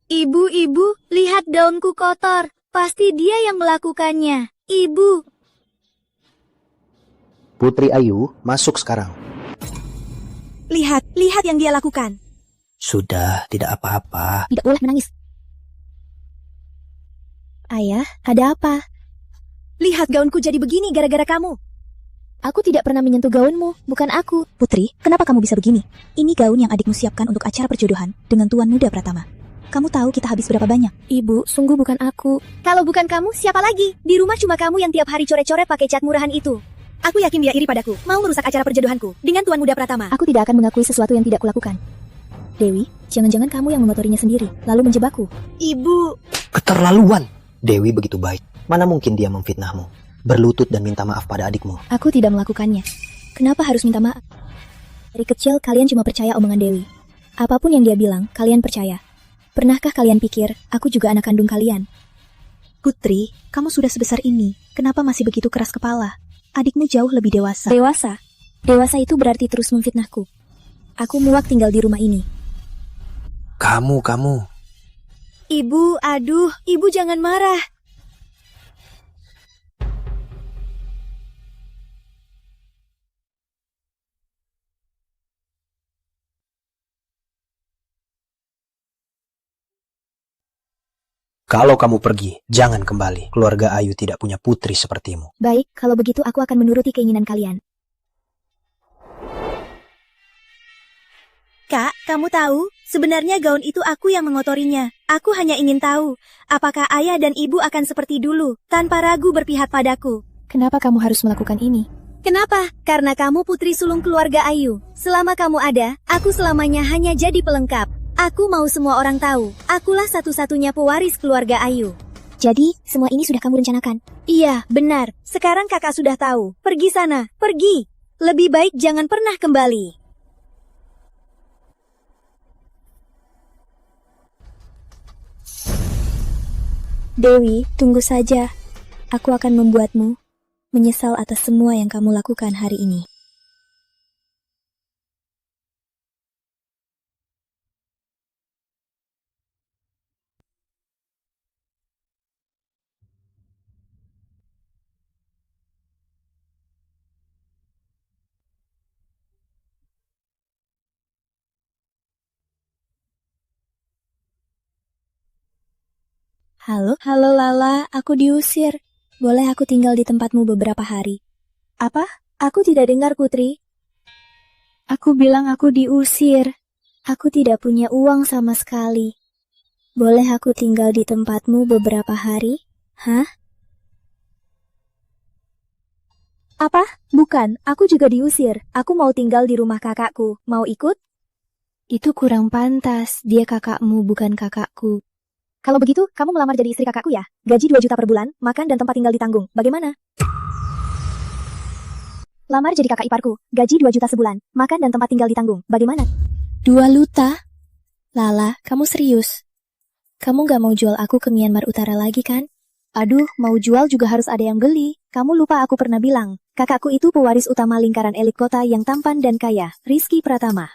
Ibu, lihat daunku kotor. Pasti dia yang melakukannya. Ibu. Putri Ayu, masuk sekarang. Lihat yang dia lakukan. Sudah, tidak apa-apa. Tidak boleh menangis. Ayah, ada apa? Lihat gaunku jadi begini gara-gara kamu. Aku tidak pernah menyentuh gaunmu, bukan aku. Putri, kenapa kamu bisa begini? Ini gaun yang adikmu siapkan untuk acara perjodohan dengan Tuan Muda Pratama. Kamu tahu kita habis berapa banyak? Ibu, sungguh bukan aku. Kalau bukan kamu, siapa lagi? Di rumah cuma kamu yang tiap hari coret-coret pakai cat murahan itu. Aku yakin dia iri padaku, mau merusak acara perjodohanku dengan Tuan Muda Pratama. Aku tidak akan mengakui sesuatu yang tidak kulakukan. Dewi, jangan-jangan kamu yang mengotorinya sendiri, lalu menjebakku. Ibu. Keterlaluan. Dewi begitu baik. Mana mungkin dia memfitnahmu? Berlutut dan minta maaf pada adikmu. Aku tidak melakukannya. Kenapa harus minta maaf? Dari kecil kalian cuma percaya omongan Dewi. Apapun yang dia bilang, kalian percaya. Pernahkah kalian pikir, aku juga anak kandung kalian? Putri, kamu sudah sebesar ini. Kenapa masih begitu keras kepala? Adikmu jauh lebih dewasa. Dewasa? Dewasa itu berarti terus memfitnahku. Aku muak tinggal di rumah ini. Kamu. Ibu, aduh, ibu jangan marah. Kalau kamu pergi, jangan kembali. Keluarga Ayu tidak punya putri sepertimu. Baik, kalau begitu aku akan menuruti keinginan kalian. Kak, kamu tahu, sebenarnya gaun itu aku yang mengotorinya. Aku hanya ingin tahu, apakah ayah dan ibu akan seperti dulu, tanpa ragu berpihak padaku. Kenapa kamu harus melakukan ini? Kenapa? Karena kamu putri sulung keluarga Ayu. Selama kamu ada, aku selamanya hanya jadi pelengkap. Aku mau semua orang tahu, akulah satu-satunya pewaris keluarga Ayu. Jadi, semua ini sudah kamu rencanakan? Iya, benar. Sekarang kakak sudah tahu. Pergi sana, pergi. Lebih baik jangan pernah kembali. Dewi, tunggu saja. Aku akan membuatmu menyesal atas semua yang kamu lakukan hari ini. Halo Lala, aku diusir. Boleh aku tinggal di tempatmu beberapa hari? Apa? Aku tidak dengar, Putri. Aku bilang aku diusir. Aku tidak punya uang sama sekali. Boleh aku tinggal di tempatmu beberapa hari? Hah? Apa? Bukan, aku juga diusir. Aku mau tinggal di rumah kakakku. Mau ikut? Itu kurang pantas. Dia kakakmu, bukan kakakku. Kalau begitu, kamu melamar jadi istri kakakku ya? Gaji 2 juta per bulan, makan dan tempat tinggal ditanggung. Bagaimana? Lamar jadi kakak iparku. Gaji 2 juta sebulan, makan dan tempat tinggal ditanggung. Bagaimana? 2 juta? Lala, kamu serius? Kamu gak mau jual aku ke Myanmar Utara lagi kan? Aduh, mau jual juga harus ada yang beli. Kamu lupa aku pernah bilang, kakakku itu pewaris utama lingkaran elit kota yang tampan dan kaya, Rizky Pratama.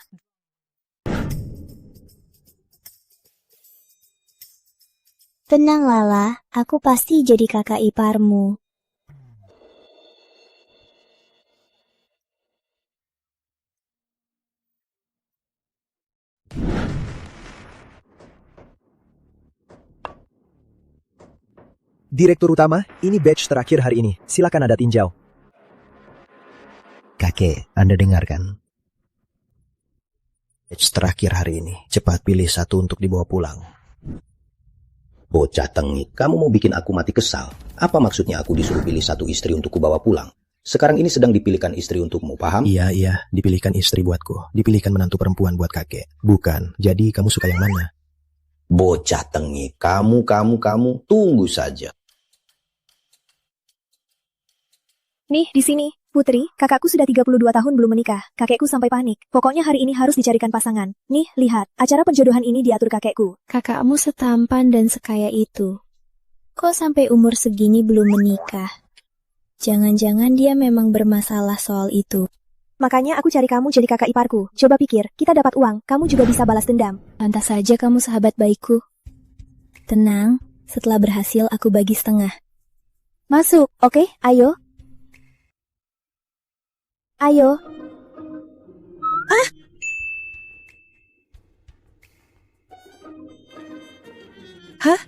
Tenang Lala, aku pasti jadi kakak iparmu. Direktur utama, ini batch terakhir hari ini. Silakan Anda tinjau. Kakek, Anda dengarkan? Batch terakhir hari ini. Cepat pilih satu untuk dibawa pulang. Bocah tengik, kamu mau bikin aku mati kesal. Apa maksudnya aku disuruh pilih satu istri untuk kubawa pulang? Sekarang ini sedang dipilihkan istri untukmu, paham? Iya, dipilihkan istri buatku. Dipilihkan menantu perempuan buat kakek. Bukan, jadi kamu suka yang mana? Bocah tengik, kamu, tunggu saja. Nih, di sini. Putri, kakakku sudah 32 tahun belum menikah. Kakekku sampai panik. Pokoknya hari ini harus dicarikan pasangan. Nih, lihat. Acara penjodohan ini diatur kakekku. Kakakmu setampan dan sekaya itu. Kok sampai umur segini belum menikah? Jangan-jangan dia memang bermasalah soal itu. Makanya aku cari kamu jadi kakak iparku. Coba pikir, kita dapat uang, kamu juga bisa balas dendam. Pantas saja kamu sahabat baikku. Tenang, setelah berhasil aku bagi setengah. Masuk, oke? Ayo. Ayo. Hah?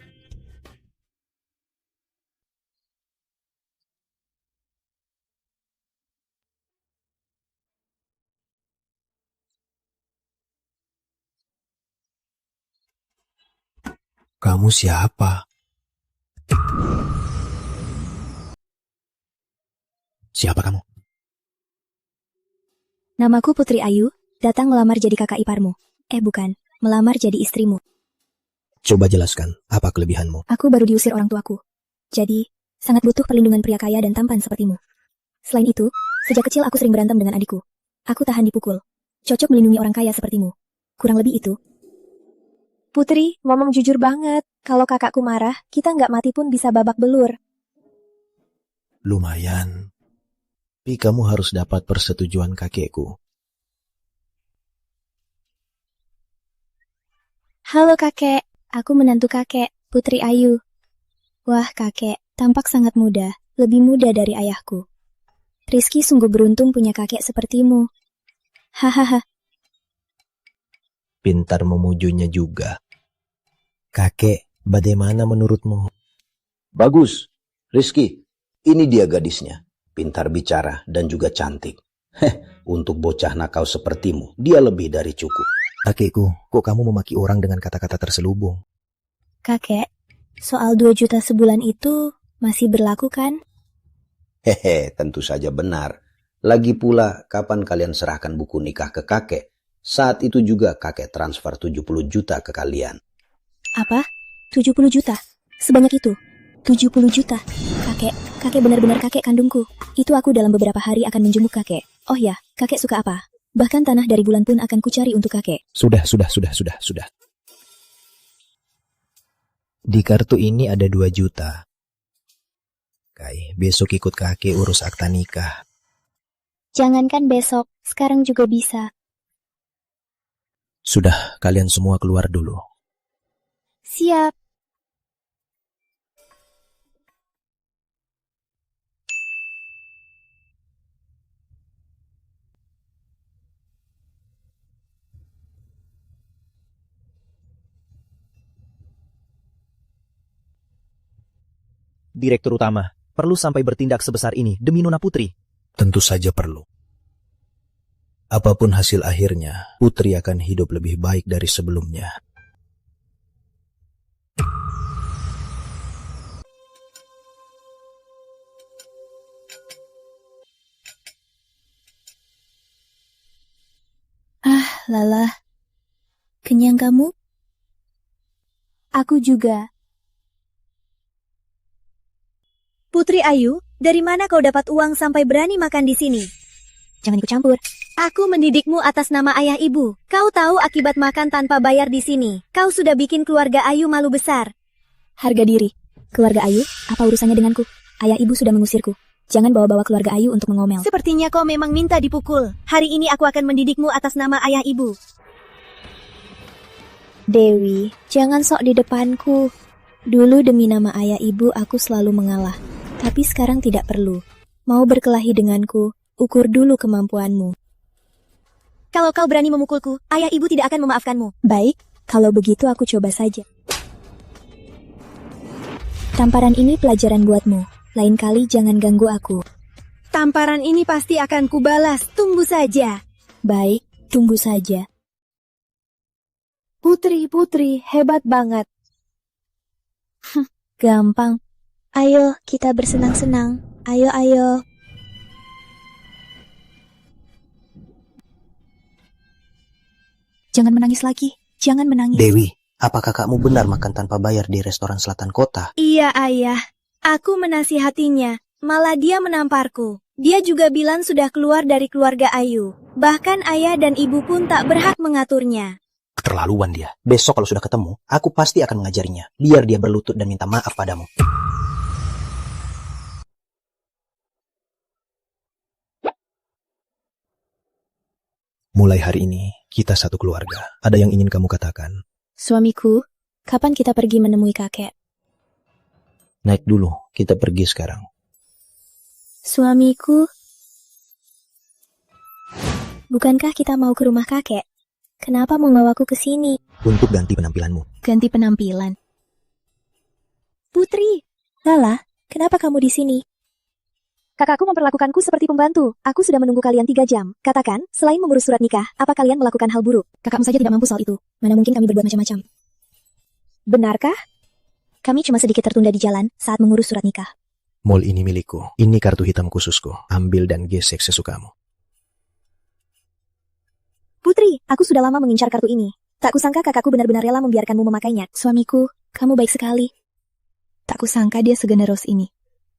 Kamu siapa? Siapa kamu? Namaku Putri Ayu, datang melamar jadi kakak iparmu. Bukan, melamar jadi istrimu. Coba jelaskan, apa kelebihanmu? Aku baru diusir orang tuaku. Jadi, sangat butuh perlindungan pria kaya dan tampan sepertimu. Selain itu, sejak kecil aku sering berantem dengan adikku. Aku tahan dipukul. Cocok melindungi orang kaya sepertimu. Kurang lebih itu. Putri, ngomong jujur banget. Kalau kakakku marah, kita nggak mati pun bisa babak belur. Lumayan. Tapi kamu harus dapat persetujuan kakekku. Halo kakek, aku menantu kakek, Putri Ayu. Wah kakek, tampak sangat muda, lebih muda dari ayahku. Rizky sungguh beruntung punya kakek sepertimu. Hahaha. Pintar memujunya juga. Kakek, bagaimana menurutmu? Bagus. Rizky, ini dia gadisnya. Pintar bicara dan juga cantik. Untuk bocah nakal sepertimu, dia lebih dari cukup. Kakekku, kok kamu memaki orang dengan kata-kata terselubung? Kakek, soal 2 juta sebulan itu masih berlaku kan? Tentu saja benar. Lagi pula, kapan kalian serahkan buku nikah ke kakek? Saat itu juga kakek transfer 70 juta ke kalian. Apa? 70 juta? Sebanyak itu? 70 juta? Kakek benar-benar kakek kandungku. Itu aku dalam beberapa hari akan menjenguk kakek. Oh ya, kakek suka apa? Bahkan tanah dari bulan pun akan kucari untuk kakek. Sudah. Di kartu ini ada 2 juta. Kai, besok ikut kakek urus akta nikah. Jangankan besok, sekarang juga bisa. Sudah, kalian semua keluar dulu. Siap. Direktur utama, perlu sampai bertindak sebesar ini demi Nona Putri? Tentu saja perlu. Apapun hasil akhirnya, Putri akan hidup lebih baik dari sebelumnya. Lala. Kenyang kamu? Aku juga. Putri Ayu, dari mana kau dapat uang sampai berani makan di sini? Jangan ikut campur. Aku mendidikmu atas nama ayah ibu. Kau tahu akibat makan tanpa bayar di sini. Kau sudah bikin keluarga Ayu malu besar. Harga diri. Keluarga Ayu, apa urusannya denganku? Ayah ibu sudah mengusirku. Jangan bawa-bawa keluarga Ayu untuk mengomel. Sepertinya kau memang minta dipukul. Hari ini aku akan mendidikmu atas nama ayah ibu. Dewi, jangan sok di depanku. Dulu demi nama ayah ibu aku selalu mengalah. Tapi sekarang tidak perlu. Mau berkelahi denganku, ukur dulu kemampuanmu. Kalau kau berani memukulku, ayah ibu tidak akan memaafkanmu. Baik, kalau begitu aku coba saja. Tamparan ini pelajaran buatmu. Lain kali jangan ganggu aku. Tamparan ini pasti akan kubalas. Tunggu saja. Baik, tunggu saja. Putri, hebat banget. Gampang. Ayo, kita bersenang-senang. Ayo. Jangan menangis lagi. Jangan menangis. Dewi, apa kakakmu benar makan tanpa bayar di restoran selatan kota? Iya, ayah. Aku menasihatinya. Malah dia menamparku. Dia juga bilang sudah keluar dari keluarga Ayu. Bahkan ayah dan ibu pun tak berhak mengaturnya. Keterlaluan dia. Besok kalau sudah ketemu, aku pasti akan mengajarinya. Biar dia berlutut dan minta maaf padamu. Mulai hari ini, kita satu keluarga. Ada yang ingin kamu katakan? Suamiku, Kapan kita pergi menemui kakek? Naik dulu, kita pergi sekarang. Suamiku, bukankah kita mau ke rumah kakek? Kenapa membawaku ke sini? Untuk ganti penampilanmu. Ganti penampilan. Putri, Lala, kenapa kamu di sini? Kakakku memperlakukanku seperti pembantu. Aku sudah menunggu kalian 3 jam. Katakan, selain mengurus surat nikah, apa kalian melakukan hal buruk? Kakakmu saja tidak mampu soal itu. Mana mungkin kami berbuat macam-macam. Benarkah? Kami cuma sedikit tertunda di jalan saat mengurus surat nikah. Mall ini milikku. Ini kartu hitam khususku. Ambil dan gesek sesukamu. Putri, aku sudah lama mengincar kartu ini. Tak kusangka kakakku benar-benar rela membiarkanmu memakainya. Suamiku, kamu baik sekali. Tak kusangka dia segeneros ini.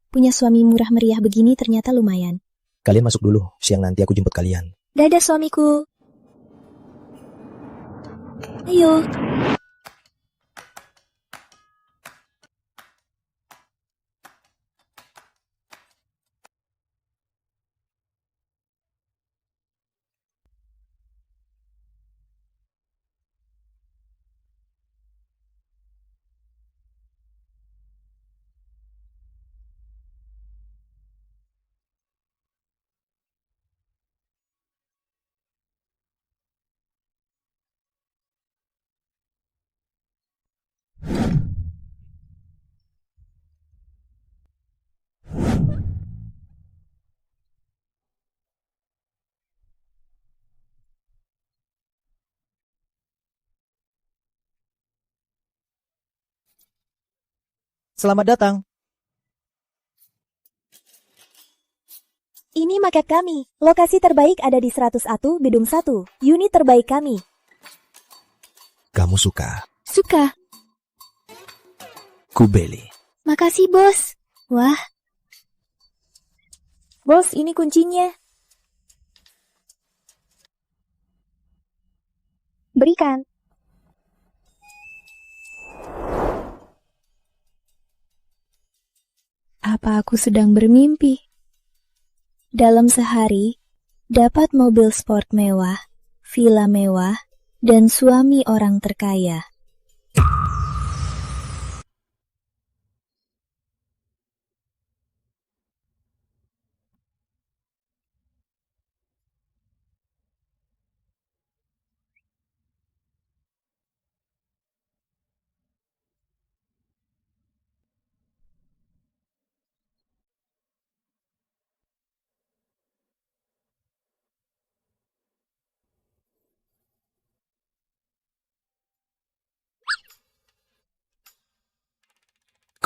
Punya suami murah meriah begini ternyata lumayan. Kalian masuk dulu. Siang nanti aku jemput kalian. Dadah suamiku. Ayo. Selamat datang. Ini maket kami. Lokasi terbaik ada di 101 Bidung 1. Unit terbaik kami. Kamu suka? Suka. Ku beli. Makasih, bos. Wah. Bos, ini kuncinya. Berikan. Apa aku sedang bermimpi? Dalam sehari, dapat mobil sport mewah, villa mewah, dan suami orang terkaya.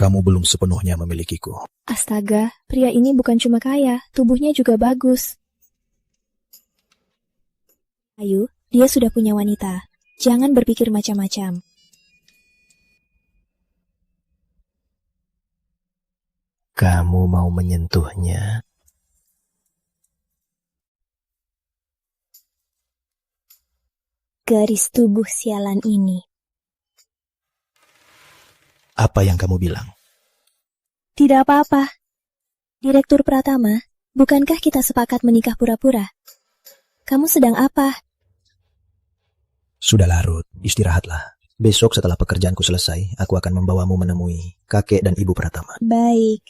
Kamu belum sepenuhnya memilikiku. Astaga, pria ini bukan cuma kaya, tubuhnya juga bagus. Ayu, dia sudah punya wanita. Jangan berpikir macam-macam. Kamu mau menyentuhnya? Garis tubuh sialan ini. Apa yang kamu bilang? Tidak apa-apa. Direktur Pratama, bukankah kita sepakat menikah pura-pura? Kamu sedang apa? Sudah larut, istirahatlah. Besok setelah pekerjaanku selesai, aku akan membawamu menemui kakek dan ibu Pratama. Baik.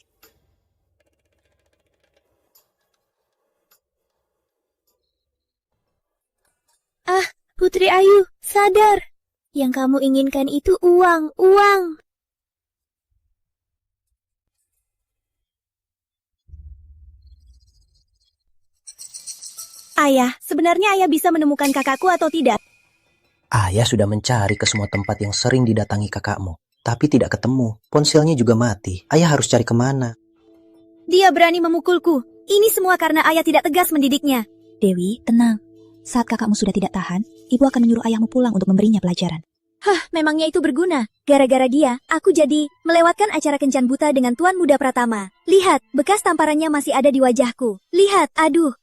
Ah, Putri Ayu, sadar. Yang kamu inginkan itu uang, uang. Ayah, sebenarnya ayah bisa menemukan kakakku atau tidak? Ayah sudah mencari ke semua tempat yang sering didatangi kakakmu, tapi tidak ketemu. Ponselnya juga mati. Ayah harus cari kemana? Dia berani memukulku. Ini semua karena ayah tidak tegas mendidiknya. Dewi, tenang. Saat kakakmu sudah tidak tahan, ibu akan menyuruh ayahmu pulang untuk memberinya pelajaran. Hah, memangnya itu berguna? Gara-gara dia, aku jadi melewatkan acara kencan buta dengan Tuan Muda Pratama. Lihat, bekas tamparannya masih ada di wajahku. Lihat, aduh.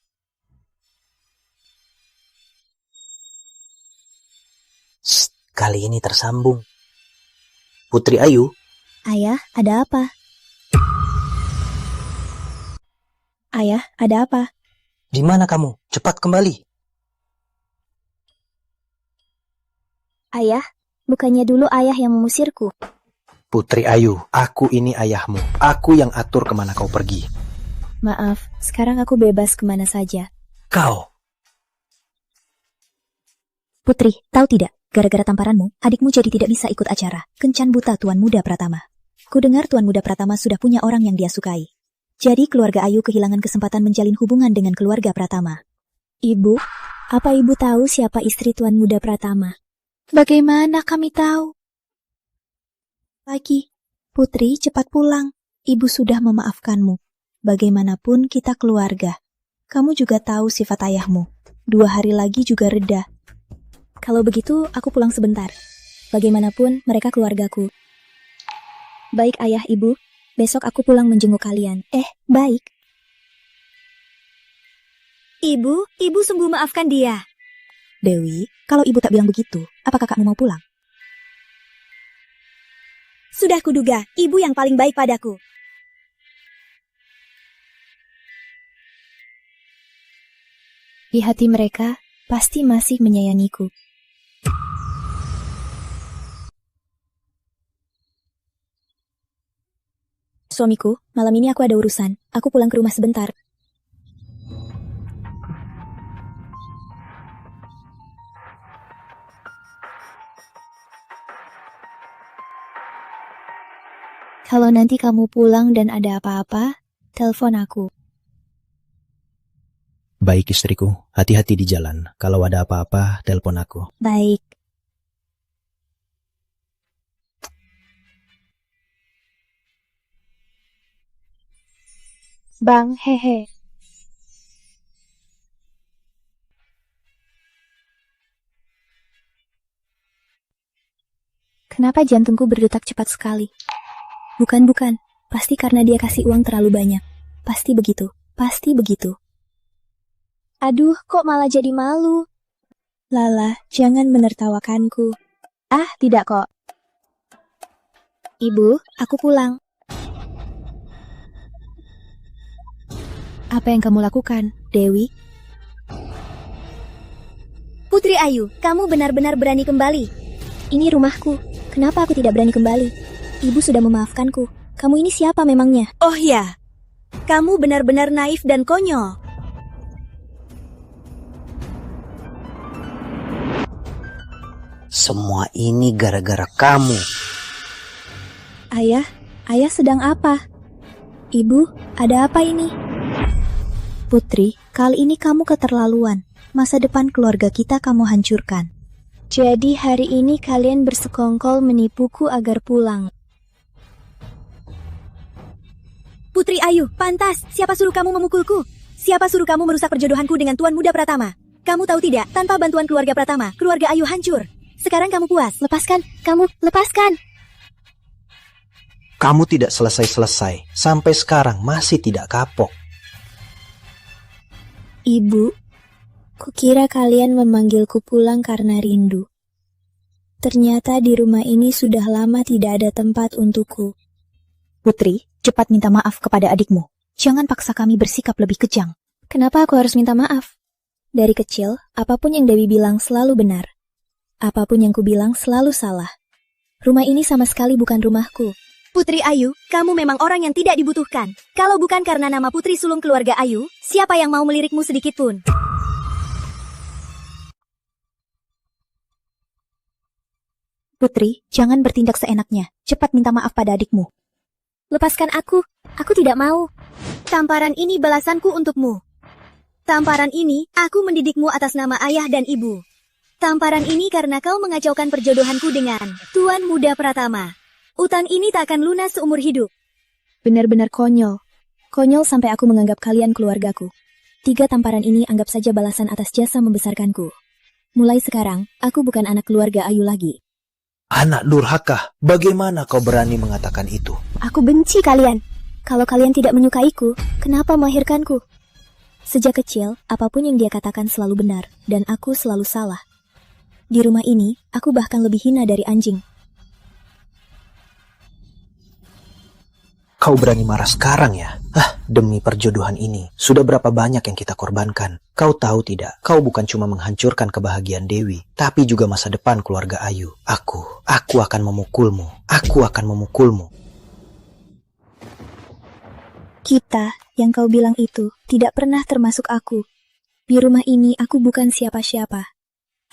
Shh, kali ini tersambung. Putri Ayu, Ayah, ada apa? Ayah, ada apa? di mana kamu? Cepat kembali. Ayah, Bukannya dulu ayah yang mengusirku. Putri Ayu, aku ini ayahmu. Aku yang atur kemana kau pergi. Maaf, sekarang aku bebas kemana saja. Kau, Putri, tahu tidak? Gara-gara tamparanmu, adikmu jadi tidak bisa ikut acara Kencan Buta Tuan Muda Pratama. Kudengar Tuan Muda Pratama sudah punya orang yang dia sukai. Jadi keluarga Ayu kehilangan kesempatan menjalin hubungan dengan keluarga Pratama. Ibu, apa ibu tahu siapa istri Tuan Muda Pratama? Bagaimana kami tahu? Lagi, Putri cepat pulang. Ibu sudah memaafkanmu. Bagaimanapun kita keluarga. Kamu juga tahu sifat ayahmu. 2 hari lagi juga reda. Kalau begitu, aku pulang sebentar. Bagaimanapun, mereka keluargaku. Baik ayah ibu, besok aku pulang menjenguk kalian. Baik. Ibu sungguh maafkan dia. Dewi, kalau ibu tak bilang begitu, apa kakakmu mau pulang? Sudah kuduga, ibu yang paling baik padaku. Di hati mereka, pasti masih menyayangiku. Suamiku, malam ini aku ada urusan. Aku pulang ke rumah sebentar. Kalau nanti kamu pulang dan ada apa-apa, telepon aku. Baik istriku, hati-hati di jalan. Kalau ada apa-apa, telepon aku. Baik. Bang, hehe. Kenapa jantungku berdetak cepat sekali? Bukan. Pasti karena dia kasih uang terlalu banyak. Pasti begitu. Aduh, kok malah jadi malu? Lala, jangan menertawakanku. Ah, tidak kok. Ibu, aku pulang. Apa yang kamu lakukan, Dewi? Putri Ayu, kamu benar-benar berani kembali. Ini rumahku. Kenapa aku tidak berani kembali? Ibu sudah memaafkanku. Kamu ini siapa memangnya? Oh ya, kamu benar-benar naif dan konyol. semua ini gara-gara kamu. Ayah sedang apa? Ibu, ada apa ini? Putri, kali ini kamu keterlaluan. Masa depan keluarga kita kamu hancurkan. Jadi hari ini kalian bersekongkol menipuku agar pulang. Putri Ayu, pantas. Siapa suruh kamu memukulku? Siapa suruh kamu merusak perjodohanku dengan Tuan Muda Pratama? Kamu tahu tidak, tanpa bantuan keluarga Pratama, keluarga Ayu hancur. Sekarang kamu puas. Lepaskan. Kamu tidak selesai-selesai. Sampai sekarang masih tidak kapok. Ibu, kukira kalian memanggilku pulang karena rindu. Ternyata di rumah ini sudah lama tidak ada tempat untukku. Putri, cepat minta maaf kepada adikmu. Jangan paksa kami bersikap lebih kejam. Kenapa aku harus minta maaf? Dari kecil, apapun yang Dewi bilang selalu benar. Apapun yang kubilang selalu salah. Rumah ini sama sekali bukan rumahku. Putri Ayu, kamu memang orang yang tidak dibutuhkan. Kalau bukan karena nama putri sulung keluarga Ayu, siapa yang mau melirikmu sedikit pun? Putri, jangan bertindak seenaknya. Cepat minta maaf pada adikmu. Lepaskan aku tidak mau. Tamparan ini balasanku untukmu. Tamparan ini, aku mendidikmu atas nama ayah dan ibu. Tamparan ini karena kau mengacaukan perjodohanku dengan Tuan Muda Pratama. Utang ini tak akan lunas seumur hidup. Benar-benar konyol. Konyol sampai aku menganggap kalian keluargaku. 3 tamparan ini anggap saja balasan atas jasa membesarkanku. Mulai sekarang, aku bukan anak keluarga Ayu lagi. Anak durhaka, bagaimana kau berani mengatakan itu? Aku benci kalian. Kalau kalian tidak menyukaiku, kenapa melahirkanku? Sejak kecil, apapun yang dia katakan selalu benar, dan aku selalu salah. Di rumah ini, aku bahkan lebih hina dari anjing. Kau berani marah sekarang ya? Demi perjodohan ini, sudah berapa banyak yang kita korbankan. Kau tahu tidak, kau bukan cuma menghancurkan kebahagiaan Dewi, tapi juga masa depan keluarga Ayu. Aku akan memukulmu. Aku akan memukulmu. Kita yang kau bilang itu tidak pernah termasuk aku. Di rumah ini aku bukan siapa-siapa.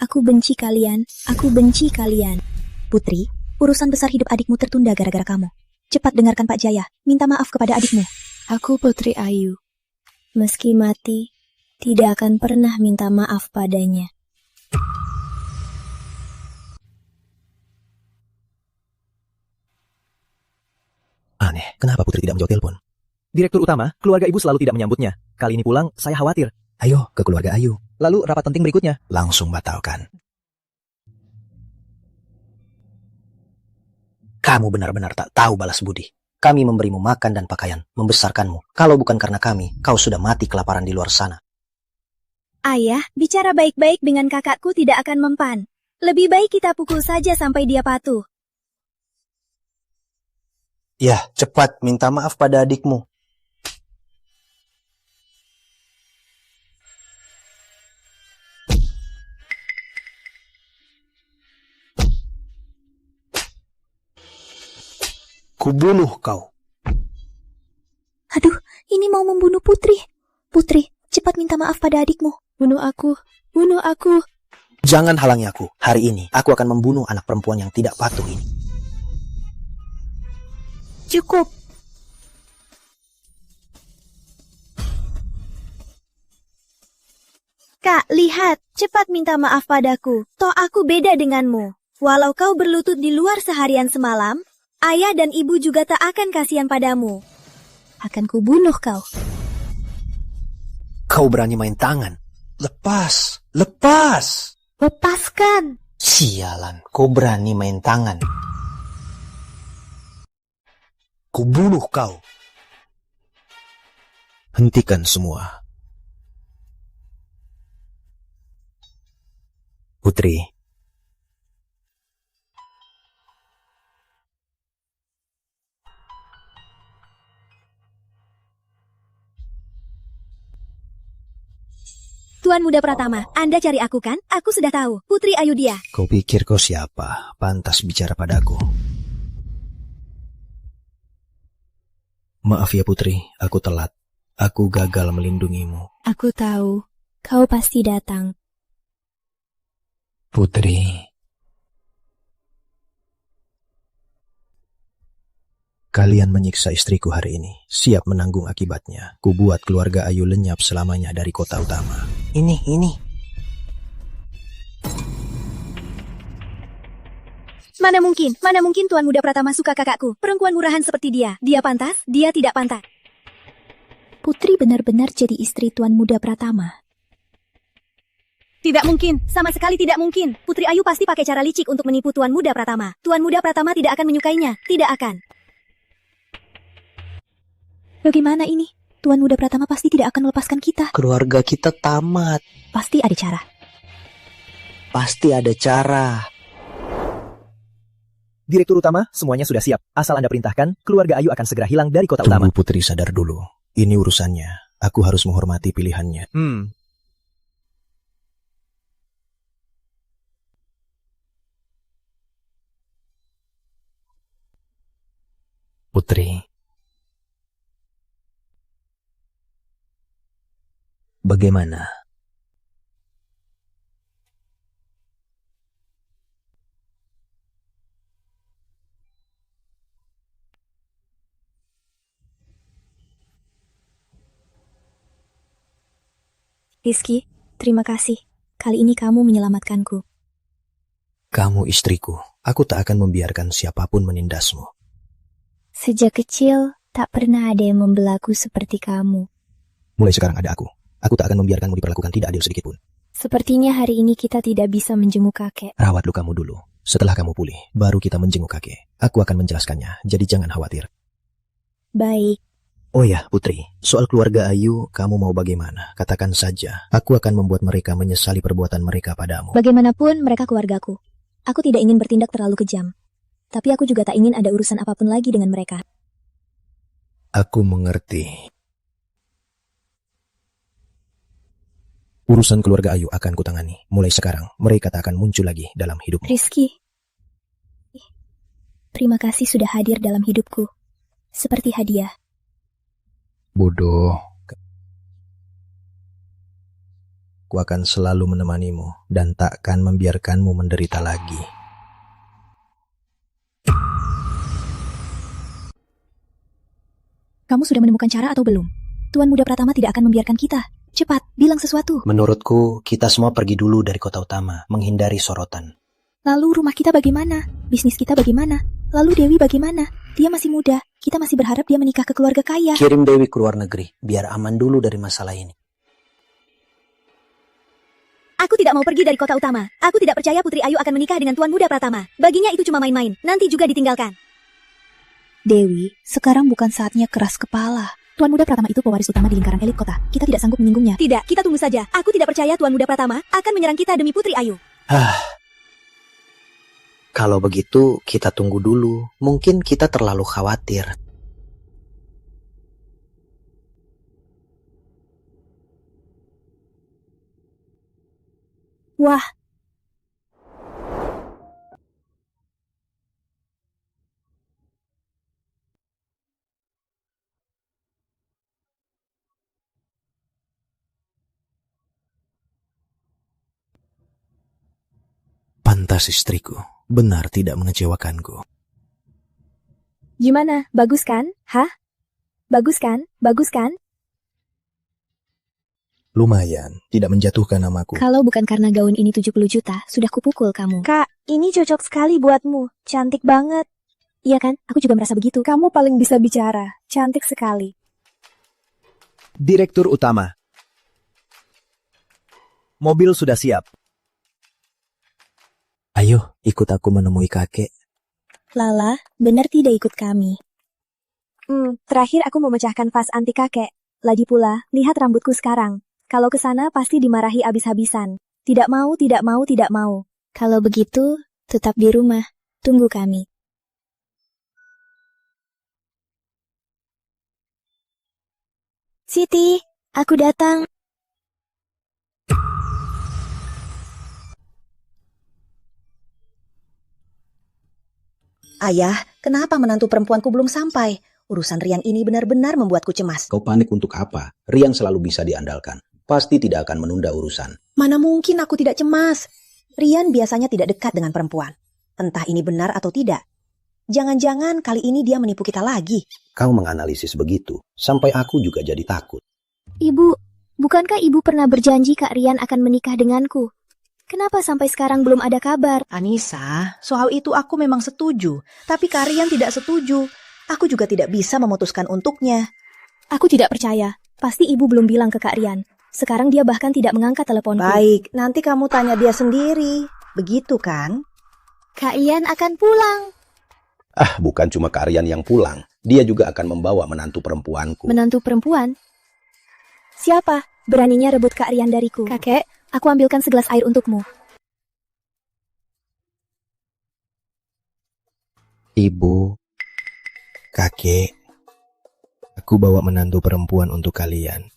Aku benci kalian. Aku benci kalian. Putri, urusan besar hidup adikmu tertunda gara-gara kamu. Cepat dengarkan Pak Jaya, minta maaf kepada adikmu. Aku Putri Ayu. Meski mati, tidak akan pernah minta maaf padanya. Aneh, kenapa Putri tidak menjawab telepon? Direktur utama, keluarga ibu selalu tidak menyambutnya. Kali ini pulang, saya khawatir. Ayo, ke keluarga Ayu. Lalu rapat penting berikutnya. Langsung batalkan. Kamu benar-benar tak tahu balas budi. Kami memberimu makan dan pakaian, membesarkanmu. Kalau bukan karena kami, kau sudah mati kelaparan di luar sana. Ayah, bicara baik-baik dengan kakakku tidak akan mempan. Lebih baik kita pukul saja sampai dia patuh. Ya, cepat minta maaf pada adikmu. Kubunuh kau. Aduh, ini mau membunuh Putri. Putri, cepat minta maaf pada adikmu. Bunuh aku, bunuh aku. Jangan halangi aku. Hari ini, aku akan membunuh anak perempuan yang tidak patuh ini. Cukup. Kak, lihat, cepat minta maaf padaku. Toh aku beda denganmu. Walau kau berlutut di luar seharian semalam, ayah dan ibu juga tak akan kasihan padamu. Akan kubunuh kau. Kau berani main tangan. Lepas, lepas. Lepaskan. Sialan, kau berani main tangan. Kubunuh kau. Hentikan semua. Putri, Tuan Muda Pratama, Anda cari aku kan? Aku sudah tahu, Putri Ayu dia. kau pikir kau siapa? Pantas bicara padaku. Maaf ya Putri, aku telat. Aku gagal melindungimu. Aku tahu, kau pasti datang. Putri. Kalian menyiksa istriku hari ini. Siap menanggung akibatnya. Kubuat keluarga Ayu lenyap selamanya dari kota utama. Ini. Mana mungkin Tuan Muda Pratama suka kakakku. Perempuan murahan seperti dia. Dia pantas, dia tidak pantas. Putri benar-benar jadi istri Tuan Muda Pratama. Tidak mungkin, sama sekali tidak mungkin. Putri Ayu pasti pakai cara licik untuk menipu Tuan Muda Pratama. Tuan Muda Pratama tidak akan menyukainya, tidak akan. Bagaimana ini? Tuan Muda Pratama pasti tidak akan melepaskan kita. Keluarga kita tamat. Pasti ada cara. Pasti ada cara. Direktur utama, semuanya sudah siap. Asal Anda perintahkan, keluarga Ayu akan segera hilang dari kota utama. Tunggu Putri sadar dulu. Ini urusannya. Aku harus menghormati pilihannya. Putri. Bagaimana? Rizky, terima kasih. Kali ini kamu menyelamatkanku. Kamu istriku. Aku tak akan membiarkan siapapun menindasmu. Sejak kecil, tak pernah ada yang membelaku seperti kamu. Mulai sekarang ada aku. Aku tak akan membiarkanmu diperlakukan tidak adil sedikitpun. Sepertinya hari ini kita tidak bisa menjenguk kakek. Rawat lukamu dulu. Setelah kamu pulih, baru kita menjenguk kakek. Aku akan menjelaskannya, jadi jangan khawatir. Baik. Oh ya, Putri. Soal keluarga Ayu, kamu mau bagaimana? Katakan saja. Aku akan membuat mereka menyesali perbuatan mereka padamu. Bagaimanapun mereka keluargaku. Aku tidak ingin bertindak terlalu kejam. Tapi aku juga tak ingin ada urusan apapun lagi dengan mereka. Aku mengerti. Urusan keluarga Ayu akan kutangani. Mulai sekarang, mereka tak akan muncul lagi dalam hidupmu. Rizky, terima kasih sudah hadir dalam hidupku. Seperti hadiah. Bodoh. Aku akan selalu menemanimu dan takkan membiarkanmu menderita lagi. Kamu sudah menemukan cara atau belum? Tuan Muda Pratama tidak akan membiarkan kita. Cepat, bilang sesuatu. Menurutku, kita semua pergi dulu dari kota utama, menghindari sorotan. Lalu rumah kita bagaimana? Bisnis kita bagaimana? Lalu Dewi bagaimana? Dia masih muda. Kita masih berharap dia menikah ke keluarga kaya. Kirim Dewi ke luar negeri, biar aman dulu dari masalah ini. Aku tidak mau pergi dari kota utama. Aku tidak percaya Putri Ayu akan menikah dengan Tuan Muda Pratama. Baginya itu cuma main-main, nanti juga ditinggalkan. Dewi, sekarang bukan saatnya keras kepala. Tuan Muda Pratama itu pewaris utama di lingkaran elit kota. Kita tidak sanggup menyinggungnya. Tidak, kita tunggu saja. Aku tidak percaya Tuan Muda Pratama akan menyerang kita demi Putri Ayu. Kalau begitu, kita tunggu dulu. Mungkin kita terlalu khawatir. Wah, Pantas istriku, benar tidak mengecewakanku. gimana? Bagus kan? Hah? Bagus kan? Bagus kan? Lumayan, tidak menjatuhkan namaku. Kalau bukan karena gaun ini 70 juta, sudah kupukul kamu. Kak, ini cocok sekali buatmu. Cantik banget. Iya kan? Aku juga merasa begitu. Kamu paling bisa bicara. Cantik sekali. Direktur Utama. Mobil sudah siap. Ayo, ikut aku menemui kakek. Lala, benar tidak ikut kami? Terakhir aku memecahkan vas anti kakek. Lagi pula, lihat rambutku sekarang. Kalau ke sana pasti dimarahi abis-habisan. Tidak mau, tidak mau, tidak mau. Kalau begitu, tetap di rumah. Tunggu kami. Siti, aku datang. Ayah, kenapa menantu perempuanku belum sampai? Urusan Rian ini benar-benar membuatku cemas. Kau panik untuk apa? Rian selalu bisa diandalkan. Pasti tidak akan menunda urusan. Mana mungkin aku tidak cemas? Rian biasanya tidak dekat dengan perempuan. Entah ini benar atau tidak. Jangan-jangan kali ini dia menipu kita lagi. Kau menganalisis begitu, sampai aku juga jadi takut. Ibu, bukankah ibu pernah berjanji Kak Rian akan menikah denganku? Kenapa sampai sekarang belum ada kabar? Anissa, soal itu aku memang setuju. Tapi Kak Rian tidak setuju. Aku juga tidak bisa memutuskan untuknya. Aku tidak percaya. Pasti ibu belum bilang ke Kak Rian. Sekarang dia bahkan tidak mengangkat teleponku. Baik, nanti kamu tanya dia sendiri. Begitu kan? Kak Rian akan pulang. Bukan cuma Kak Rian yang pulang. Dia juga akan membawa menantu perempuanku. Menantu perempuan? Siapa beraninya rebut Kak Rian dariku? Kakek, aku ambilkan segelas air untukmu. Ibu, kakek, aku bawa menantu perempuan untuk kalian.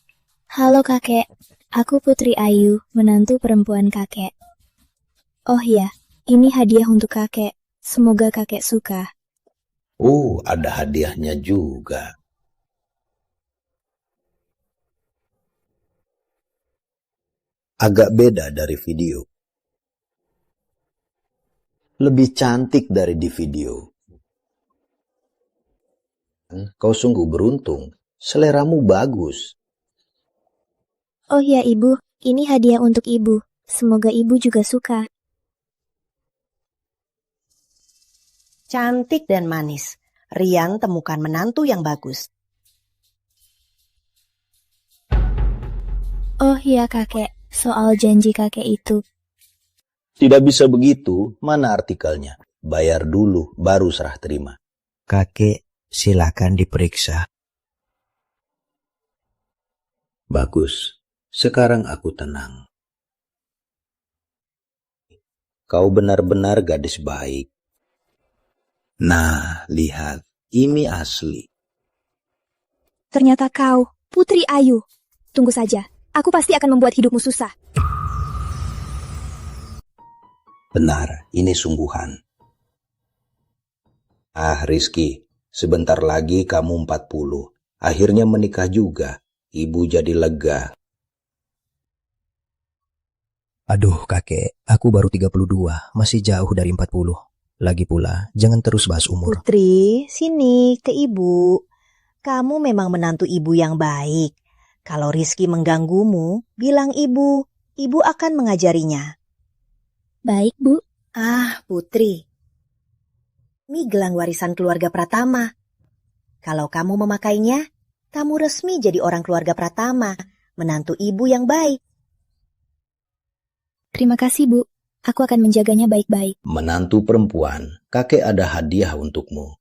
Halo kakek, aku Putri Ayu, menantu perempuan kakek. Oh ya, ini hadiah untuk kakek. Semoga kakek suka. Ada hadiahnya juga. Agak beda dari video. Lebih cantik dari di video. Kau sungguh beruntung. Seleramu bagus. Oh ya ibu, ini hadiah untuk ibu. Semoga ibu juga suka. Cantik dan manis. Rian temukan menantu yang bagus. Oh ya kakek, soal janji kakek itu. Tidak bisa begitu. Mana artikelnya? Bayar dulu, baru serah terima. Kakek, silakan diperiksa. Bagus. Sekarang aku tenang. Kau benar-benar gadis baik. Nah, lihat. Ini asli. Ternyata kau, Putri Ayu. Tunggu saja, aku pasti akan membuat hidupmu susah. Benar, ini sungguhan. Ah, Rizky, sebentar lagi kamu 40. Akhirnya menikah juga. Ibu jadi lega. Aduh kakek, aku baru 32, masih jauh dari 40. Lagi pula, jangan terus bahas umur. Putri, sini ke ibu. Kamu memang menantu ibu yang baik. Kalau Rizky mengganggumu, bilang ibu. Ibu akan mengajarinya. Baik, Bu. Ah, Putri. Ini gelang warisan keluarga Pratama. Kalau kamu memakainya, kamu resmi jadi orang keluarga Pratama, menantu ibu yang baik. Terima kasih, Bu. Aku akan menjaganya baik-baik. Menantu perempuan, kakek ada hadiah untukmu.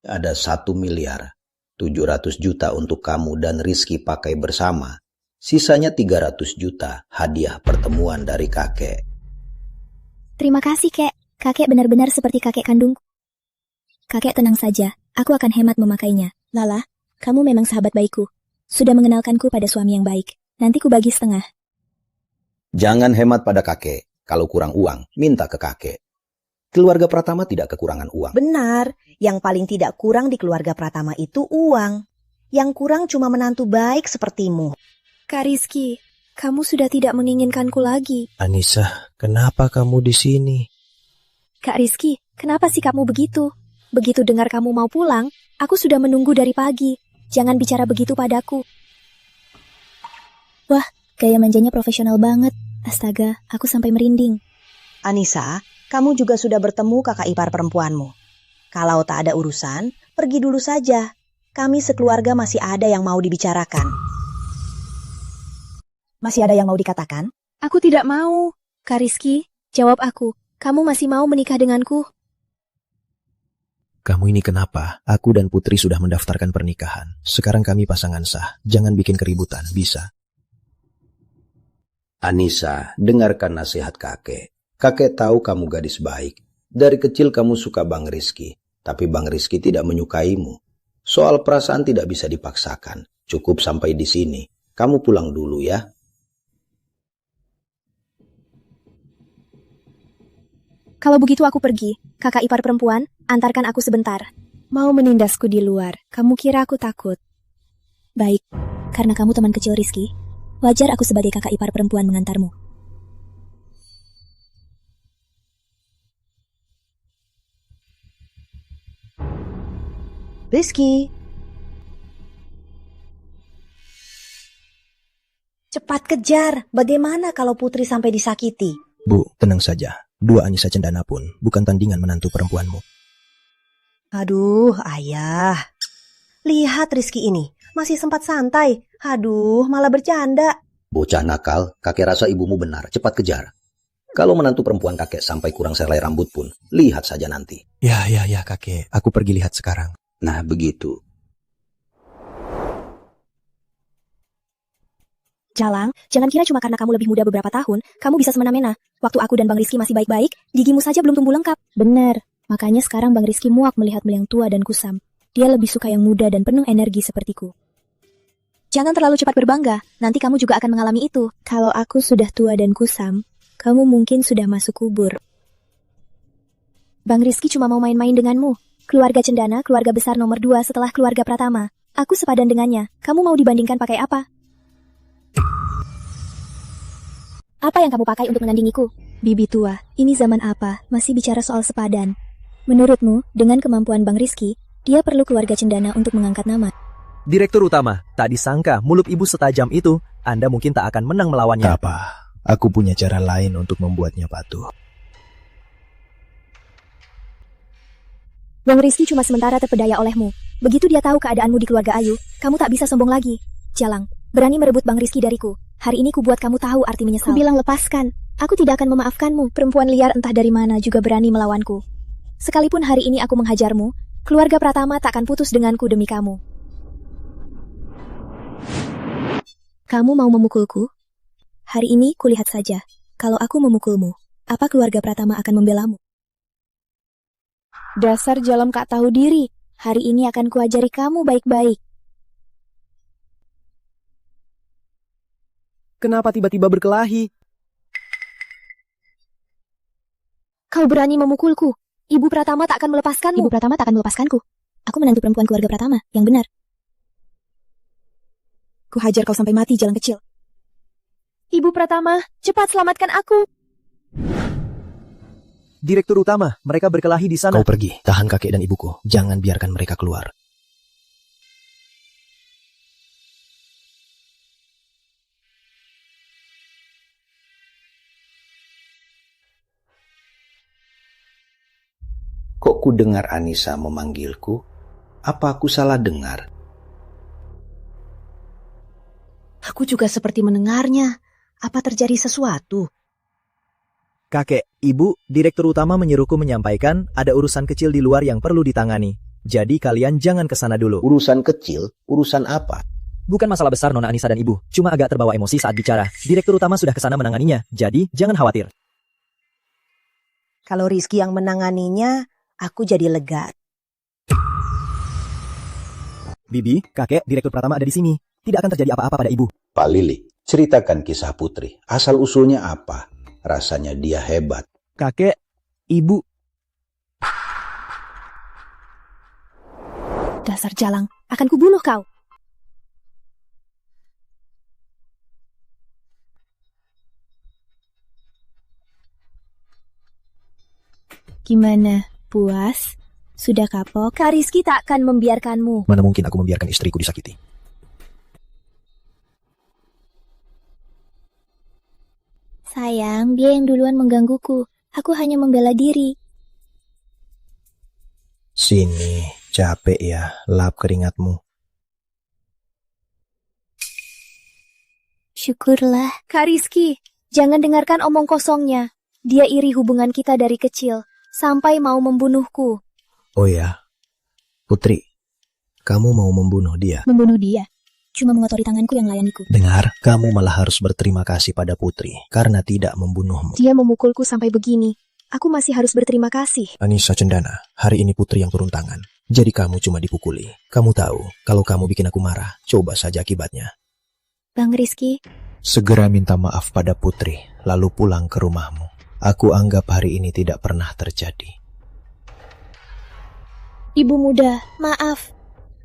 Ada 1.700.000.000 untuk kamu dan Rizky pakai bersama. Sisanya 300 juta hadiah pertemuan dari kakek. Terima kasih, Kek. Kakek benar-benar seperti kakek kandungku. Kakek tenang saja, aku akan hemat memakainya. Lala, kamu memang sahabat baikku. Sudah mengenalkanku pada suami yang baik. Nanti ku bagi setengah. Jangan hemat pada kakek. Kalau kurang uang, minta ke kakek. Keluarga Pratama tidak kekurangan uang. Benar, yang paling tidak kurang di keluarga Pratama itu uang. Yang kurang cuma menantu baik sepertimu. Kak Rizky, kamu sudah tidak menginginkanku lagi. Anissa, kenapa kamu di sini? Kak Rizky, kenapa sih kamu begitu? Begitu dengar kamu mau pulang, aku sudah menunggu dari pagi. Jangan bicara begitu padaku. Wah, gaya manjanya profesional banget. Astaga, aku sampai merinding. Anissa, kamu juga sudah bertemu kakak ipar perempuanmu. Kalau tak ada urusan, pergi dulu saja. Kami sekeluarga masih ada yang mau dibicarakan. Masih ada yang mau dikatakan? Aku tidak mau. Kak Rizky, jawab aku. Kamu masih mau menikah denganku? Kamu ini kenapa? Aku dan Putri sudah mendaftarkan pernikahan. Sekarang kami pasangan sah. Jangan bikin keributan, bisa? Anissa, dengarkan nasihat kakek. Kakek tahu kamu gadis baik. Dari kecil kamu suka Bang Rizky. Tapi Bang Rizky tidak menyukaimu. Soal perasaan tidak bisa dipaksakan. Cukup sampai di sini. Kamu pulang dulu ya. Kalau begitu aku pergi. Kakak ipar perempuan, antarkan aku sebentar. Mau menindasku di luar. Kamu kira aku takut? Baik, karena kamu teman kecil Rizky, wajar aku sebagai kakak ipar perempuan mengantarmu. Rizky. Cepat kejar. Bagaimana kalau Putri sampai disakiti? Bu, tenang saja. Dua Anissa Cendana pun bukan tandingan menantu perempuanmu. Aduh, ayah. Lihat Rizky ini. Masih sempat santai. Aduh, malah bercanda. Bocah nakal, kakek rasa ibumu benar. Cepat kejar. Kalau menantu perempuan kakek sampai kurang selai rambut pun, lihat saja nanti. Ya, kakek. Aku pergi lihat sekarang. Nah, begitu. Jalang, jangan kira cuma karena kamu lebih muda beberapa tahun, kamu bisa semena-mena. Waktu aku dan Bang Rizky masih baik-baik, gigimu saja belum tumbuh lengkap. Benar, makanya sekarang Bang Rizky muak melihatmu yang tua dan kusam. Dia lebih suka yang muda dan penuh energi sepertiku. Jangan terlalu cepat berbangga, nanti kamu juga akan mengalami itu. Kalau aku sudah tua dan kusam, kamu mungkin sudah masuk kubur. Bang Rizky cuma mau main-main denganmu. Keluarga Cendana, keluarga besar nomor 2 setelah keluarga Pratama. Aku sepadan dengannya, kamu mau dibandingkan pakai apa? Apa yang kamu pakai untuk menandingiku? Bibi tua, ini zaman apa? Masih bicara soal sepadan. Menurutmu, dengan kemampuan Bang Rizky, dia perlu keluarga Cendana untuk mengangkat nama. Direktur utama, tak disangka mulut ibu setajam itu, Anda mungkin tak akan menang melawannya. Tak apa, aku punya cara lain untuk membuatnya patuh. Bang Rizky cuma sementara terpedaya olehmu. Begitu dia tahu keadaanmu di keluarga Ayu, kamu tak bisa sombong lagi. Jalang, berani merebut Bang Rizky dariku. Hari ini ku buat kamu tahu arti menyesal. Ku bilang lepaskan. Aku tidak akan memaafkanmu. Perempuan liar entah dari mana juga berani melawanku. Sekalipun hari ini aku menghajarmu, keluarga Pratama tak akan putus denganku demi kamu. Kamu mau memukulku? Hari ini kulihat saja. Kalau aku memukulmu, apa keluarga Pratama akan membelamu? Dasar Jalam tak tahu diri. Hari ini akan kuajari kamu baik-baik. Kenapa tiba-tiba berkelahi? Kau berani memukulku. Ibu Pratama tak akan melepaskanmu. Ibu Pratama tak akan melepaskanku. Aku menantu perempuan keluarga Pratama, yang benar. Ku hajar kau sampai mati, jalan kecil. Ibu Pratama, cepat selamatkan aku. Direktur utama, mereka berkelahi di sana. Kau pergi, tahan kakek dan ibuku. Jangan biarkan mereka keluar. Kok ku dengar Anissa memanggilku? Apa aku salah dengar? Aku juga seperti mendengarnya. Apa terjadi sesuatu? Kakek, ibu, direktur utama menyuruhku menyampaikan ada urusan kecil di luar yang perlu ditangani. Jadi kalian jangan ke sana dulu. Urusan kecil? Urusan apa? Bukan masalah besar Nona Anissa dan ibu, cuma agak terbawa emosi saat bicara. Direktur utama sudah ke sana menanganinya, jadi jangan khawatir. Kalau Rizky yang menanganinya, aku jadi lega. Bibi, kakek, direktur Pratama ada di sini. Tidak akan terjadi apa-apa pada ibu. Pak Lili, ceritakan kisah Putri. Asal-usulnya apa? Rasanya dia hebat. Kakek, ibu. Dasar jalang, akan kubunuh kau. Gimana, puas? Sudah kapok? Kak Rizky tak akan membiarkanmu. Mana mungkin aku membiarkan istriku disakiti? Sayang, dia yang duluan menggangguku. Aku hanya membela diri. Sini, capek ya, lap keringatmu. Syukurlah. Kak Rizky, jangan dengarkan omong kosongnya. Dia iri hubungan kita dari kecil, sampai mau membunuhku. Oh ya, Putri, kamu mau membunuh dia? Membunuh dia? Cuma mengotori tanganku yang layaniku. Dengar, kamu malah harus berterima kasih pada Putri karena tidak membunuhmu. Dia memukulku sampai begini. Aku masih harus berterima kasih. Anissa Cendana, hari ini Putri yang turun tangan. Jadi kamu cuma dipukuli. Kamu tahu, kalau kamu bikin aku marah, coba saja akibatnya. Bang Rizky, Segera minta maaf pada Putri, lalu pulang ke rumahmu. Aku anggap hari ini tidak pernah terjadi. ibu muda, maaf.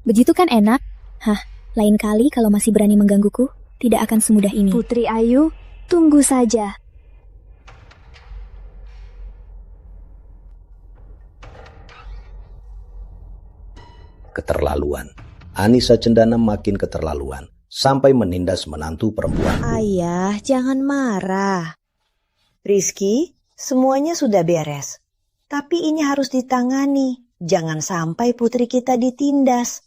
Begitu kan enak? Hah, lain kali kalau masih berani menggangguku, tidak akan semudah ini. Putri Ayu, tunggu saja. Keterlaluan. Anissa Cendana makin keterlaluan. Sampai menindas menantu perempuan. Ayah, jangan marah. Rizky, semuanya sudah beres. Tapi ini harus ditangani. Jangan sampai putri kita ditindas.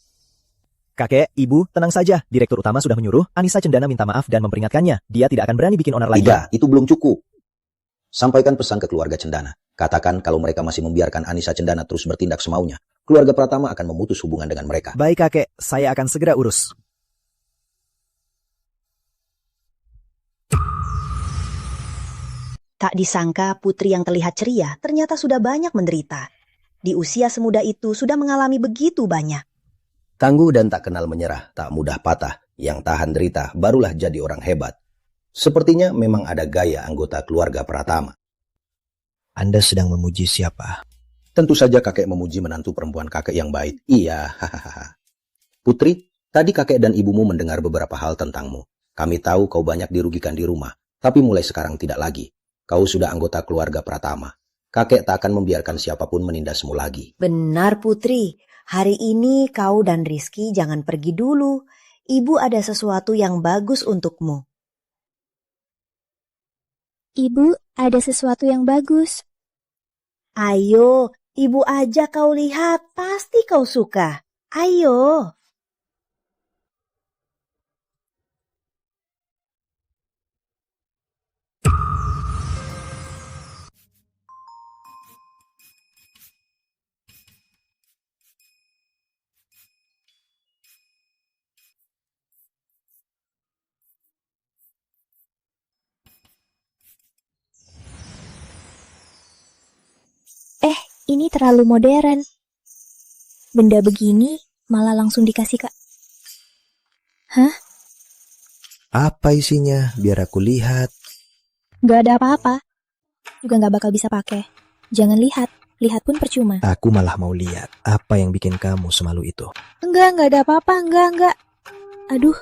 Kakek, ibu, tenang saja. Direktur utama sudah menyuruh Anissa Cendana minta maaf dan memperingatkannya. Dia tidak akan berani bikin onar lagi. Tidak, itu belum cukup. Sampaikan pesan ke keluarga Cendana. Katakan kalau mereka masih membiarkan Anissa Cendana terus bertindak semaunya, keluarga Pratama akan memutus hubungan dengan mereka. Baik kakek, saya akan segera urus. Tak disangka putri yang terlihat ceria ternyata sudah banyak menderita. Di usia semuda itu sudah mengalami begitu banyak. Tangguh dan tak kenal menyerah, tak mudah patah. Yang tahan derita barulah jadi orang hebat. Sepertinya memang ada gaya anggota keluarga Pratama. Anda sedang memuji siapa? Tentu saja kakek memuji menantu perempuan kakek yang baik. Iya, hahaha. Putri, tadi kakek dan ibumu mendengar beberapa hal tentangmu. Kami tahu kau banyak dirugikan di rumah, tapi mulai sekarang tidak lagi. Kau sudah anggota keluarga Pratama. Kakek tak akan membiarkan siapapun menindasmu lagi. Benar putri, hari ini kau dan Rizky jangan pergi dulu. Ibu ada sesuatu yang bagus untukmu. Ibu, ada sesuatu yang bagus. Ayo, ibu aja kau lihat, pasti kau suka. Ayo. Ini terlalu modern. Benda begini malah langsung dikasih Kak. Hah? Apa isinya? Biar aku lihat. Gak ada apa-apa. Juga gak bakal bisa pakai. Jangan lihat. Lihat pun percuma. Aku malah mau lihat. Apa yang bikin kamu semalu itu? Enggak ada apa-apa. Enggak. Aduh.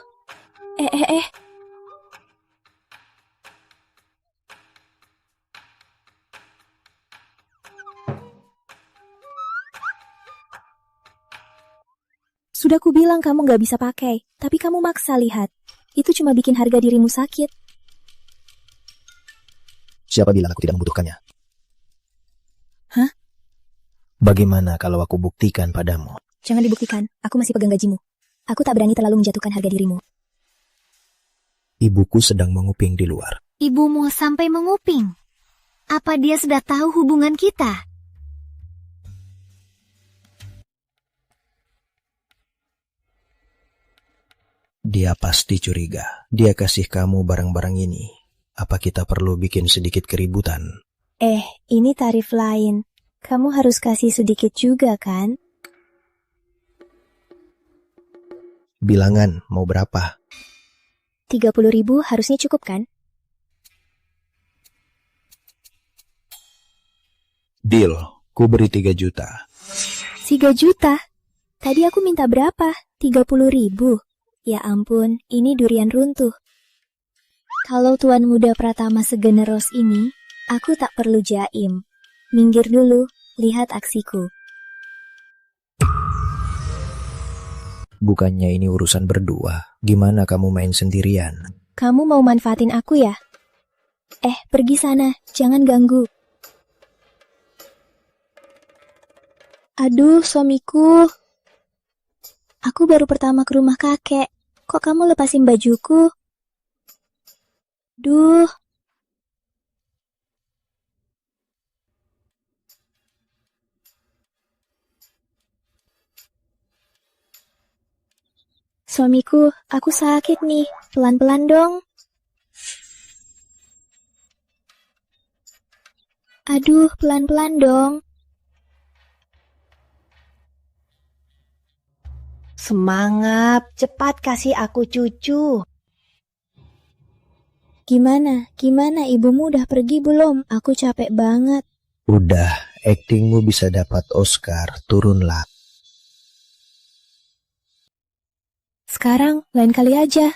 Sudah ku bilang kamu gak bisa pakai, tapi kamu maksa lihat. Itu cuma bikin harga dirimu sakit. Siapa bilang aku tidak membutuhkannya? Hah? Bagaimana kalau aku buktikan padamu? Jangan dibuktikan, aku masih pegang gajimu. Aku tak berani terlalu menjatuhkan harga dirimu. Ibuku sedang menguping di luar. Ibumu sampai menguping. Apa dia sudah tahu hubungan kita? Dia pasti curiga. Dia kasih kamu barang-barang ini. Apa kita perlu bikin sedikit keributan? Ini tarif lain. Kamu harus kasih sedikit juga kan? Bilangan mau berapa? 30.000 harusnya cukup kan? Deal, ku beri 3 juta. 3 juta? Tadi aku minta berapa? 30.000. Ya ampun, ini durian runtuh. Kalau Tuan Muda Pratama segeneros ini, aku tak perlu jaim. Minggir dulu, lihat aksiku. Bukannya ini urusan berdua. Gimana kamu main sendirian? Kamu mau manfaatin aku ya? Pergi sana, jangan ganggu. Aduh, suamiku. Aku baru pertama ke rumah kakek. Kok kamu lepasin bajuku? Duh. Suamiku, aku sakit nih. Pelan-pelan dong. Aduh, pelan-pelan dong. Semangat, cepat kasih aku cucu. Gimana ibumu udah pergi belum? Aku capek banget. Udah, aktingmu bisa dapat Oscar. Turunlah. Sekarang, lain kali aja.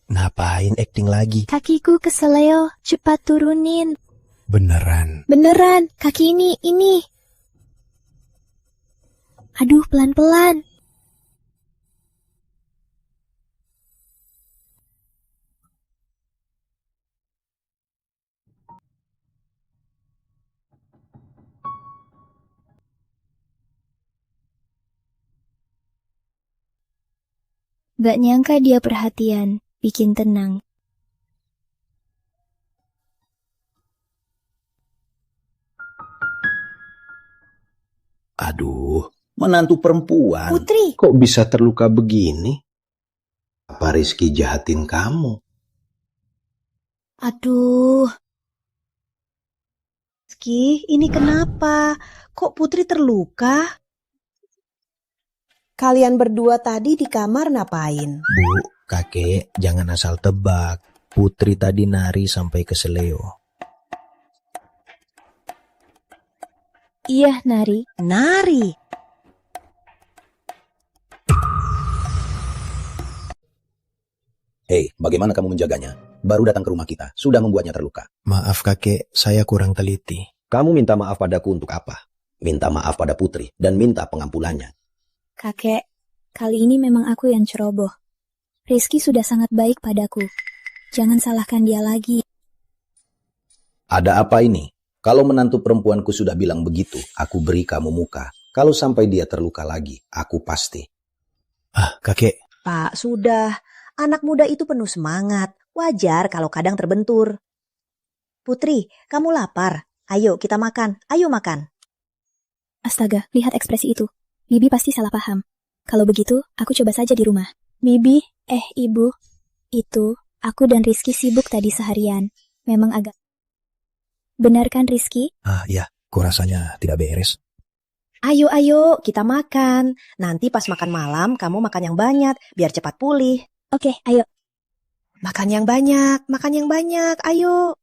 Ngapain akting lagi? Kakiku keseleo, cepat turunin. Beneran. Beneran, kaki ini. Aduh, pelan-pelan. Gak nyangka dia perhatian, bikin tenang. Aduh, menantu perempuan. Putri, Kok bisa terluka begini? Apa Rizky jahatin kamu? aduh. Rizky, ini kenapa? Kok Putri terluka? Kalian berdua tadi di kamar ngapain? Bu, kakek, jangan asal tebak. Putri tadi nari sampai ke seleo. Iya, Nari. Nari. Hei, bagaimana kamu menjaganya? Baru datang ke rumah kita, sudah membuatnya terluka. Maaf kakek, saya kurang teliti. Kamu minta maaf padaku untuk apa? Minta maaf pada Putri dan minta pengampunannya. Kakek, kali ini memang aku yang ceroboh. Rizky sudah sangat baik padaku. Jangan salahkan dia lagi. Ada apa ini? Kalau menantu perempuanku sudah bilang begitu, aku beri kamu muka. Kalau sampai dia terluka lagi, aku pasti. Kakek, Pak, sudah. Anak muda itu penuh semangat. Wajar kalau kadang terbentur. Putri, kamu lapar. Ayo kita makan. Ayo makan. Astaga, lihat ekspresi itu. Bibi pasti salah paham. Kalau begitu, aku coba saja di rumah. Bibi, Ibu. Itu, aku dan Rizky sibuk tadi seharian. Memang agak... Benar kan Rizky? Ya, kurasanya tidak beres. Ayo, kita makan. Nanti pas makan malam, kamu makan yang banyak, biar cepat pulih. Oke, ayo. Makan yang banyak, ayo.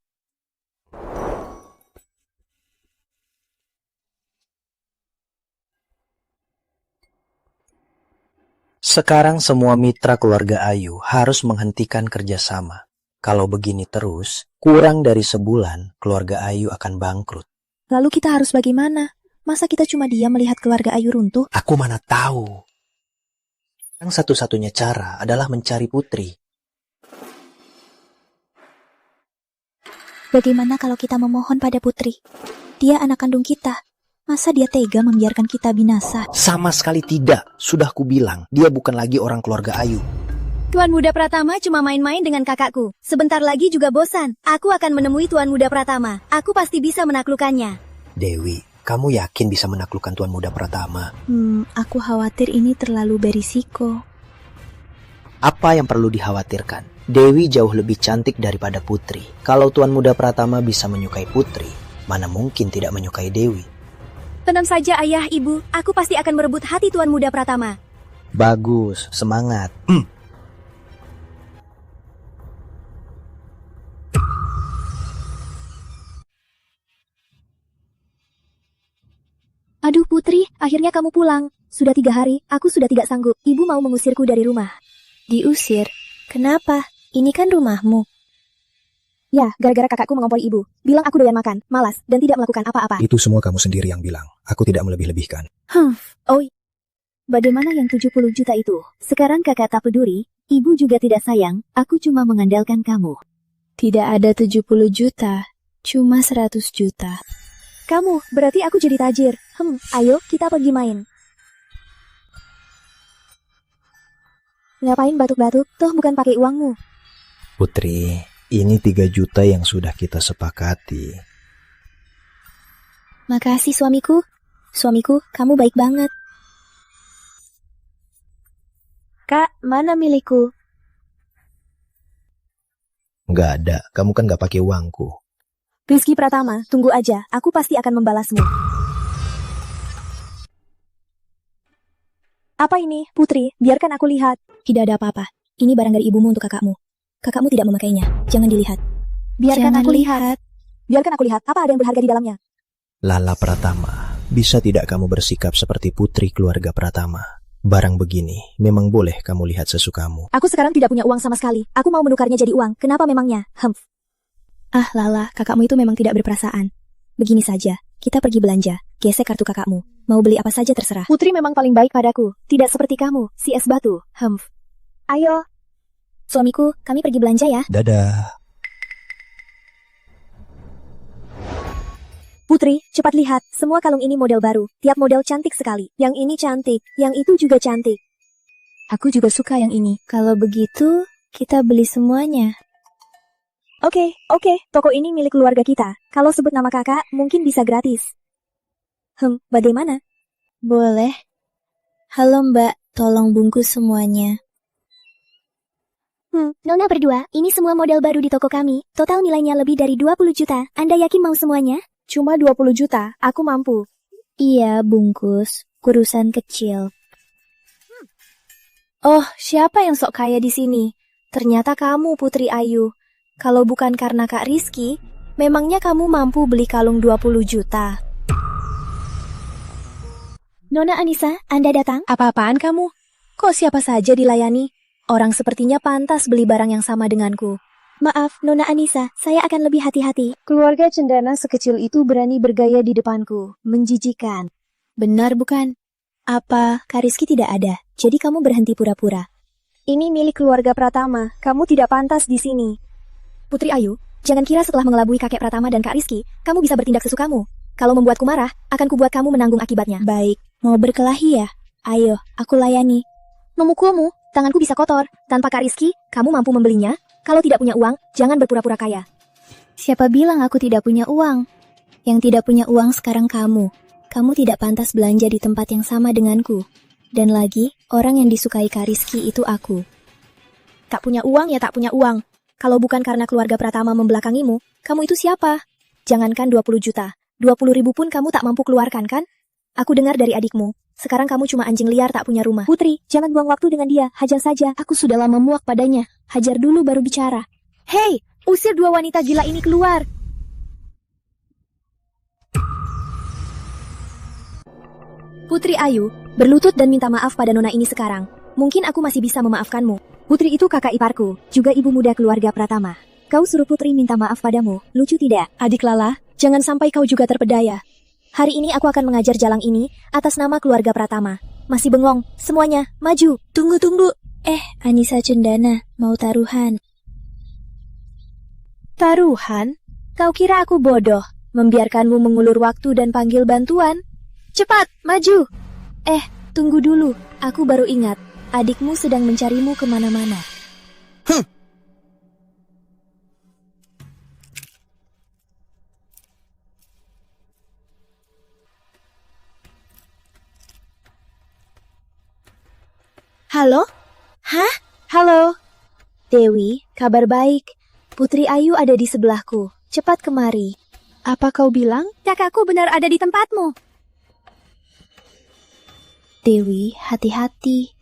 Sekarang semua mitra keluarga Ayu harus menghentikan kerjasama. Kalau begini terus, kurang dari sebulan, keluarga Ayu akan bangkrut. Lalu kita harus bagaimana? Masa kita cuma diam melihat keluarga Ayu runtuh? Aku mana tahu. Yang satu-satunya cara adalah mencari Putri. Bagaimana kalau kita memohon pada Putri? Dia anak kandung kita. Masa dia tega membiarkan kita binasa? Sama sekali tidak. Sudah kubilang, dia bukan lagi orang keluarga Ayu. Tuan Muda Pratama cuma main-main dengan kakakku. Sebentar lagi juga bosan. Aku akan menemui Tuan Muda Pratama. Aku pasti bisa menaklukkannya. Dewi, kamu yakin bisa menaklukkan Tuan Muda Pratama? Aku khawatir ini terlalu berisiko. Apa yang perlu dikhawatirkan? Dewi jauh lebih cantik daripada Putri. Kalau Tuan Muda Pratama bisa menyukai Putri, mana mungkin tidak menyukai Dewi? Tenang saja ayah, ibu. Aku pasti akan merebut hati Tuan Muda Pratama. Bagus, semangat. Aduh Putri, akhirnya kamu pulang. Sudah 3 hari, aku sudah tidak sanggup. Ibu mau mengusirku dari rumah. Diusir? Kenapa? Ini kan rumahmu. Ya, gara-gara kakakku mengompori ibu. Bilang aku doyan makan, malas, dan tidak melakukan apa-apa. Itu semua kamu sendiri yang bilang. Aku tidak melebih-lebihkan. Bagaimana yang 70 juta itu? Sekarang kakak tak peduli, ibu juga tidak sayang, aku cuma mengandalkan kamu. Tidak ada 70 juta, cuma 100 juta. Kamu, berarti aku jadi tajir. Ayo kita pergi main. Ngapain batuk-batuk? Toh bukan pakai uangmu. Putri, ini 3 juta yang sudah kita sepakati. Makasih suamiku. Suamiku, kamu baik banget. Kak, mana milikku? Nggak ada, kamu kan nggak pakai uangku. Rizky Pratama, tunggu aja. Aku pasti akan membalasmu. Apa ini, Putri? Biarkan aku lihat. Tidak ada apa-apa. Ini barang dari ibumu untuk kakakmu. Kakakmu tidak memakainya. Jangan dilihat. Biarkan aku lihat. Biarkan aku lihat. Apa ada yang berharga di dalamnya? Lala Pratama, bisa tidak kamu bersikap seperti putri keluarga Pratama? Barang begini, memang boleh kamu lihat sesukamu. Aku sekarang tidak punya uang sama sekali. Aku mau menukarnya jadi uang. Kenapa memangnya? Lala, kakakmu itu memang tidak berperasaan. Begini saja, kita pergi belanja. Gesek kartu kakakmu. Mau beli apa saja terserah. Putri memang paling baik padaku. Tidak seperti kamu, si es batu. Ayo. Suamiku, kami pergi belanja ya. Dadah. Putri, cepat lihat. Semua kalung ini model baru. Tiap model cantik sekali. Yang ini cantik, yang itu juga cantik. Aku juga suka yang ini. Kalau begitu, kita beli semuanya. Oke, toko ini milik keluarga kita. Kalau sebut nama kakak, mungkin bisa gratis. Bagaimana? Boleh. Halo mbak, tolong bungkus semuanya. Nona berdua, ini semua model baru di toko kami. Total nilainya lebih dari 20 juta. Anda yakin mau semuanya? Cuma 20 juta, aku mampu. Iya, bungkus. Urusan kecil. Oh, siapa yang sok kaya di sini? Ternyata kamu, Putri Ayu. Kalau bukan karena Kak Rizky, memangnya kamu mampu beli kalung 20 juta? Nona Anissa, Anda datang? Apa-apaan kamu? Kok siapa saja dilayani? Orang sepertinya pantas beli barang yang sama denganku. Maaf, Nona Anissa, saya akan lebih hati-hati. Keluarga cendana sekecil itu berani bergaya di depanku. Menjijikan. Benar bukan? Apa Kak Rizky tidak ada, jadi kamu berhenti pura-pura? Ini milik keluarga Pratama, kamu tidak pantas di sini. Putri Ayu, jangan kira setelah mengelabui kakek Pratama dan Kak Rizky, kamu bisa bertindak sesukamu. Kalau membuatku marah, akan kubuat kamu menanggung akibatnya. Baik, mau berkelahi ya? Ayo, aku layani. Memukulmu, tanganku bisa kotor. Tanpa Kak Rizky, kamu mampu membelinya? Kalau tidak punya uang, jangan berpura-pura kaya. Siapa bilang aku tidak punya uang? Yang tidak punya uang sekarang kamu. Kamu tidak pantas belanja di tempat yang sama denganku. Dan lagi, orang yang disukai Kak Rizky itu aku. Tak punya uang ya tak punya uang. Kalau bukan karena keluarga Pratama membelakangimu, kamu itu siapa? Jangankan 20 juta, 20.000 pun kamu tak mampu keluarkan kan? Aku dengar dari adikmu, sekarang kamu cuma anjing liar tak punya rumah. Putri, jangan buang waktu dengan dia. Hajar saja. Aku sudah lama muak padanya. Hajar dulu baru bicara. Hei, usir dua wanita gila ini keluar. Putri Ayu, berlutut dan minta maaf pada nona ini sekarang. Mungkin aku masih bisa memaafkanmu. Putri itu kakak iparku, juga ibu muda keluarga Pratama. Kau suruh Putri minta maaf padamu, lucu tidak? Adik Lala, jangan sampai kau juga terpedaya. Hari ini aku akan mengajar jalang ini atas nama keluarga Pratama. Masih bengong, semuanya, maju. Tunggu. Anissa Cendana, mau taruhan. Taruhan? Kau kira aku bodoh, membiarkanmu mengulur waktu dan panggil bantuan? Cepat, maju. Tunggu dulu, aku baru ingat. Adikmu sedang mencarimu kemana-mana. Halo? Hah? Halo? Dewi, kabar baik. Putri Ayu ada di sebelahku. Cepat kemari. Apa kau bilang? Kakakku benar ada di tempatmu. Dewi, hati-hati.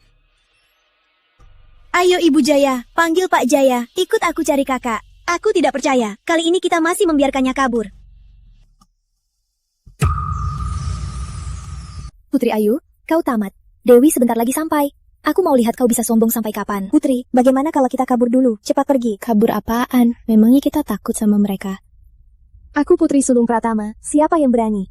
Ayo Ibu Jaya, panggil Pak Jaya. Ikut aku cari kakak. Aku tidak percaya. Kali ini kita masih membiarkannya kabur. Putri Ayu, kau tamat. Dewi sebentar lagi sampai. Aku mau lihat kau bisa sombong sampai kapan. Putri, bagaimana kalau kita kabur dulu? Cepat pergi. Kabur apaan? Memangnya kita takut sama mereka? Aku Putri Sulung Pratama. Siapa yang berani?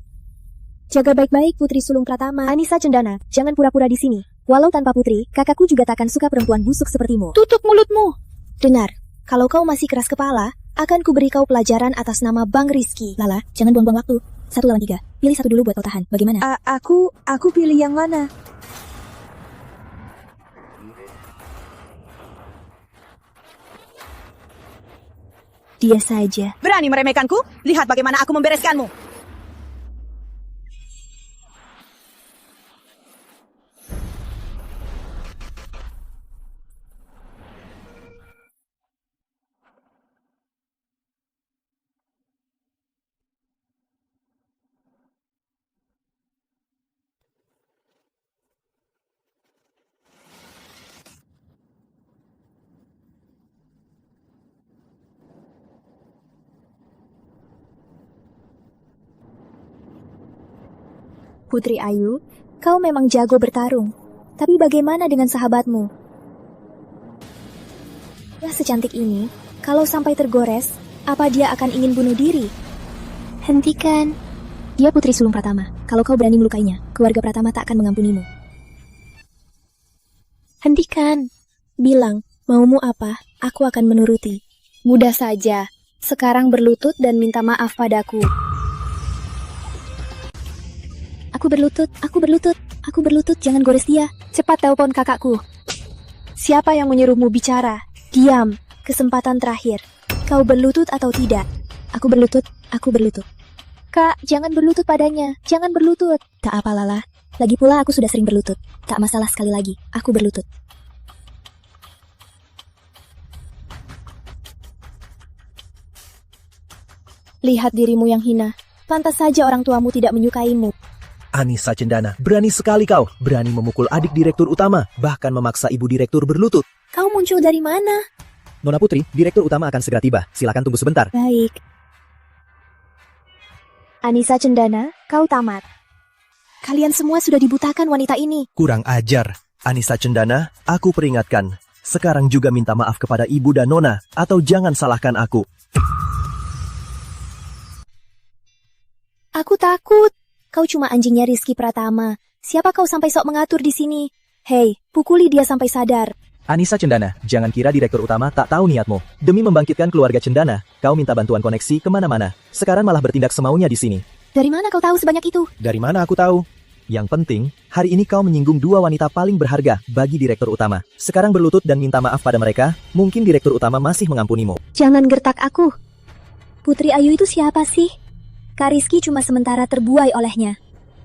Jaga baik-baik Putri Sulung Pratama. Anissa Cendana, jangan pura-pura di sini. Walau tanpa Putri, kakakku juga takkan suka perempuan busuk sepertimu. Tutup mulutmu. Dengar, kalau kau masih keras kepala, akan kuberi kau pelajaran atas nama Bang Rizky. Lala, jangan buang-buang waktu. 1 lawan 3. Pilih satu dulu buat kau tahan. Bagaimana? Aku pilih yang mana? Dia saja. Berani meremehkanku? Lihat bagaimana aku membereskanmu. Putri Ayu, kau memang jago bertarung. Tapi bagaimana dengan sahabatmu? Ya secantik ini, kalau sampai tergores, apa dia akan ingin bunuh diri? Hentikan. Dia Putri Sulung Pratama. Kalau kau berani melukainya, keluarga Pratama tak akan mengampunimu. Hentikan. Bilang, maumu apa? Aku akan menuruti. Mudah saja. Sekarang berlutut dan minta maaf padaku. Aku berlutut, jangan gores dia. Cepat telepon kakakku. Siapa yang menyuruhmu bicara? Diam, kesempatan terakhir. Kau berlutut atau tidak? Aku berlutut. Kak, jangan berlutut padanya. Jangan berlutut. Tak apa, Lala. Lagi pula aku sudah sering berlutut. Tak masalah sekali lagi. Aku berlutut. Lihat dirimu yang hina. Pantas saja orang tuamu tidak menyukaimu. Anissa Cendana, berani sekali kau. Berani memukul adik direktur utama, bahkan memaksa ibu direktur berlutut. Kau muncul dari mana? Nona Putri, direktur utama akan segera tiba. Silakan tunggu sebentar. Baik. Anissa Cendana, kau tamat. Kalian semua sudah dibutakan wanita ini. Kurang ajar. Anissa Cendana, aku peringatkan. Sekarang juga minta maaf kepada ibu dan nona, atau jangan salahkan aku. Aku takut. Kau cuma anjingnya Rizky Pratama. Siapa kau sampai sok mengatur di sini? Hei, pukuli dia sampai sadar. Anissa Cendana, jangan kira direktur utama tak tahu niatmu. Demi membangkitkan keluarga Cendana, kau minta bantuan koneksi kemana-mana. Sekarang malah bertindak semaunya di sini. Dari mana kau tahu sebanyak itu? Dari mana aku tahu? Yang penting, hari ini kau menyinggung 2 wanita paling berharga bagi direktur utama. Sekarang berlutut dan minta maaf pada mereka, mungkin direktur utama masih mengampunimu. Jangan gertak aku. Putri Ayu itu siapa sih? Kak Rizky cuma sementara terbuai olehnya.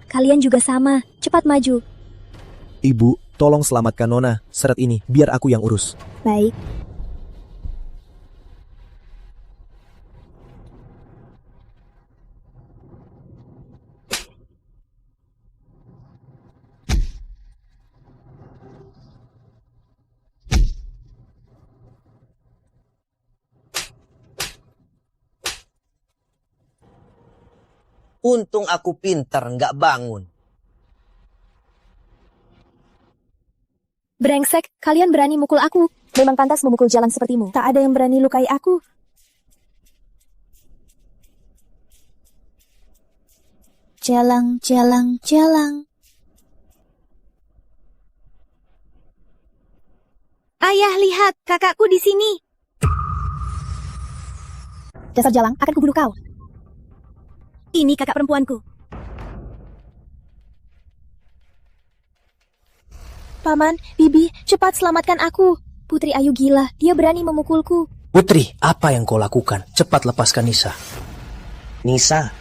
Kalian juga sama, cepat maju. Ibu, tolong selamatkan Nona. Seret ini, biar aku yang urus. Baik. Untung aku pintar nggak bangun. Brengsek, kalian berani mukul aku. Memang pantas memukul jalan sepertimu. Tak ada yang berani lukai aku. Jalang, jalang, jalang. Ayah, lihat, kakakku di sini. Dasar jalang, akan kubunuh kau. Ini kakak perempuanku. Paman, Bibi, cepat selamatkan aku. Putri Ayu gila, dia berani memukulku. Putri, apa yang kau lakukan? Cepat lepaskan Nisa. Nisa,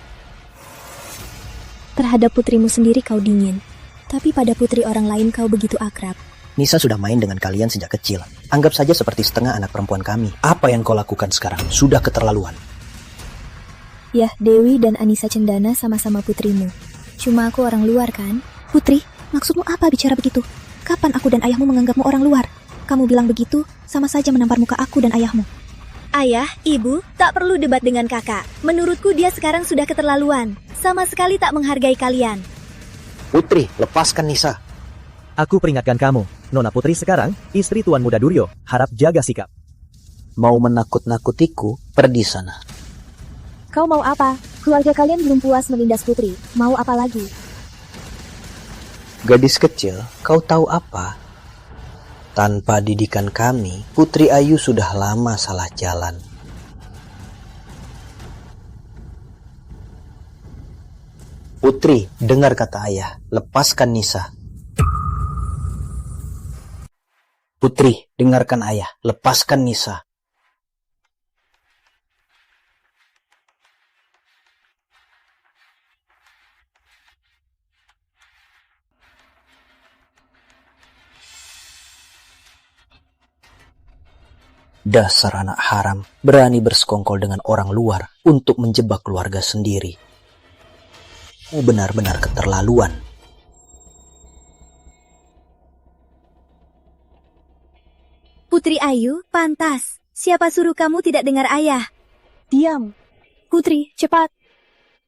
Terhadap putrimu sendiri kau dingin. Tapi pada putri orang lain kau begitu akrab. Nisa sudah main dengan kalian sejak kecil. Anggap saja seperti setengah anak perempuan kami. Apa yang kau lakukan sekarang? Sudah keterlaluan. Ya, Dewi dan Anissa Cendana sama-sama putrimu. Cuma aku orang luar kan? Putri, maksudmu apa bicara begitu? Kapan aku dan ayahmu menganggapmu orang luar? Kamu bilang begitu, sama saja menampar muka aku dan ayahmu. Ayah, ibu, tak perlu debat dengan kakak. Menurutku dia sekarang sudah keterlaluan. Sama sekali tak menghargai kalian. Putri, lepaskan Nisa. Aku peringatkan kamu, Nona Putri sekarang, istri Tuan Muda Duryo, harap jaga sikap. Mau menakut-nakutiku? Pergi sana. Kau mau apa? Keluarga kalian belum puas menindas putri. Mau apa lagi? Gadis kecil, kau tahu apa? Tanpa didikan kami, Putri Ayu sudah lama salah jalan. Putri, dengar kata ayah, lepaskan Nisa. Putri, dengarkan ayah, lepaskan Nisa. Dasar anak haram, berani bersekongkol dengan orang luar untuk menjebak keluarga sendiri. Benar-benar keterlaluan. Putri Ayu, pantas. Siapa suruh kamu tidak dengar ayah? Diam. Putri, cepat.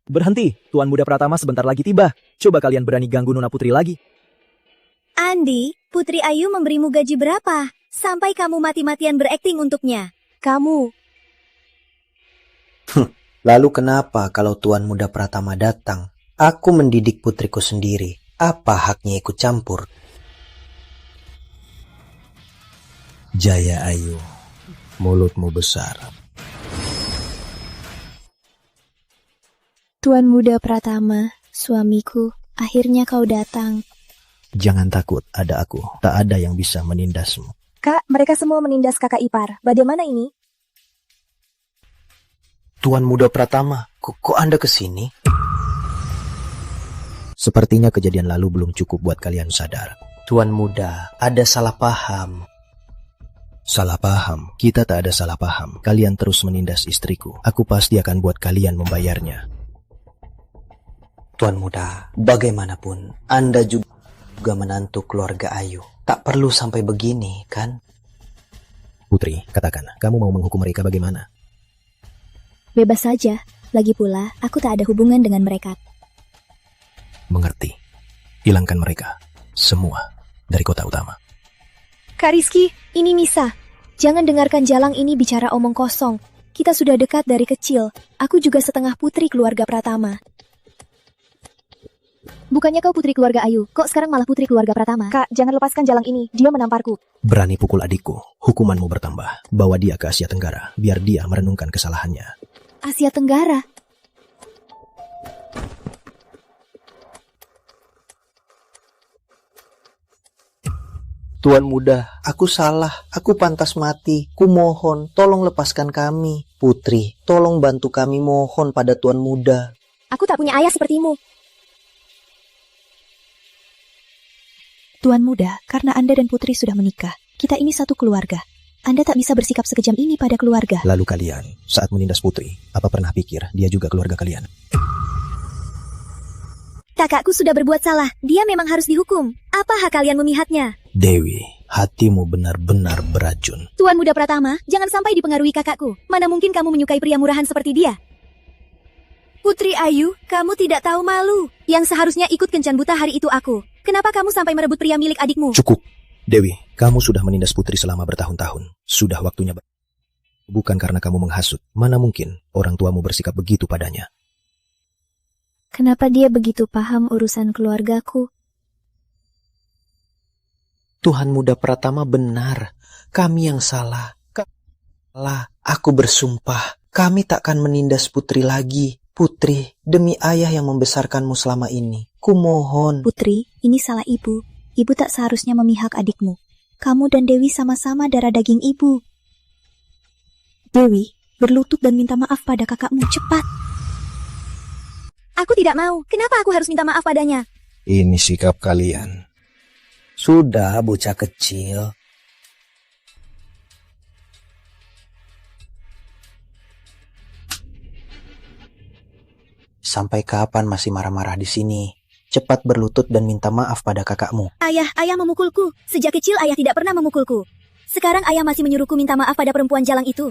Berhenti, Tuan Muda Pratama sebentar lagi tiba. Coba kalian berani ganggu Nona Putri lagi. Andi, Putri Ayu memberimu gaji berapa? Sampai kamu mati-matian berakting untuknya. Kamu. Lalu kenapa kalau Tuan Muda Pratama datang? Aku mendidik putriku sendiri. Apa haknya ikut campur? Jaya Ayu, mulutmu besar. Tuan Muda Pratama, suamiku, akhirnya kau datang. Jangan takut, ada aku. Tak ada yang bisa menindasmu. Kak, mereka semua menindas kakak ipar. Bagaimana ini? Tuan Muda Pratama, kok Anda kesini? Sepertinya kejadian lalu belum cukup buat kalian sadar. Tuan Muda, ada salah paham. Salah paham? Kita tak ada salah paham. Kalian terus menindas istriku. Aku pasti akan buat kalian membayarnya. Tuan Muda, bagaimanapun, Anda juga menantu keluarga Ayu. Tak perlu sampai begini, kan? Putri, katakan, kamu mau menghukum mereka bagaimana? Bebas saja. Lagi pula, aku tak ada hubungan dengan mereka. Mengerti. Hilangkan mereka. Semua. Dari kota utama. Kak Rizky, ini Nisa. Jangan dengarkan Jalang ini bicara omong kosong. Kita sudah dekat dari kecil. Aku juga setengah putri keluarga Pratama. Bukannya kau putri keluarga Ayu, kok sekarang malah putri keluarga Pratama? Kak, jangan lepaskan Jalang ini, dia menamparku. Berani pukul adikku, hukumanmu bertambah. Bawa dia ke Asia Tenggara, biar dia merenungkan kesalahannya. Asia Tenggara? Tuan Muda, aku salah. Aku pantas mati. Kumohon, tolong lepaskan kami. Putri, tolong bantu kami mohon pada Tuan Muda. Aku tak punya ayah sepertimu. Tuan Muda, karena Anda dan Putri sudah menikah, kita ini satu keluarga. Anda tak bisa bersikap sekejam ini pada keluarga. Lalu kalian, saat menindas Putri, apa pernah pikir dia juga keluarga kalian? Kakakku sudah berbuat salah, dia memang harus dihukum. Apa hak kalian memihatnya? Dewi, hatimu benar-benar beracun. Tuan Muda Pratama, jangan sampai dipengaruhi kakakku. Mana mungkin kamu menyukai pria murahan seperti dia? Putri Ayu, kamu tidak tahu malu. Yang seharusnya ikut kencan buta hari itu aku. Kenapa kamu sampai merebut pria milik adikmu? Cukup. Dewi, kamu sudah menindas Putri selama bertahun-tahun. Sudah waktunya. Bukan karena kamu menghasut. Mana mungkin orang tuamu bersikap begitu padanya. Kenapa dia begitu paham urusan keluargaku? Tuhan Muda Pratama benar. Kami yang salah. Aku bersumpah, kami takkan menindas Putri lagi. Putri, demi ayah yang membesarkanmu selama ini, kumohon. Putri, ini salah ibu. Ibu tak seharusnya memihak adikmu. Kamu dan Dewi sama-sama darah daging ibu. Dewi, berlutut dan minta maaf pada kakakmu, cepat. Aku tidak mau. Kenapa aku harus minta maaf padanya? Ini sikap kalian. Sudah, bocah kecil. Sampai kapan masih marah-marah di sini? Cepat berlutut dan minta maaf pada kakakmu. Ayah memukulku. Sejak kecil ayah tidak pernah memukulku. Sekarang ayah masih menyuruhku minta maaf pada perempuan jalang itu.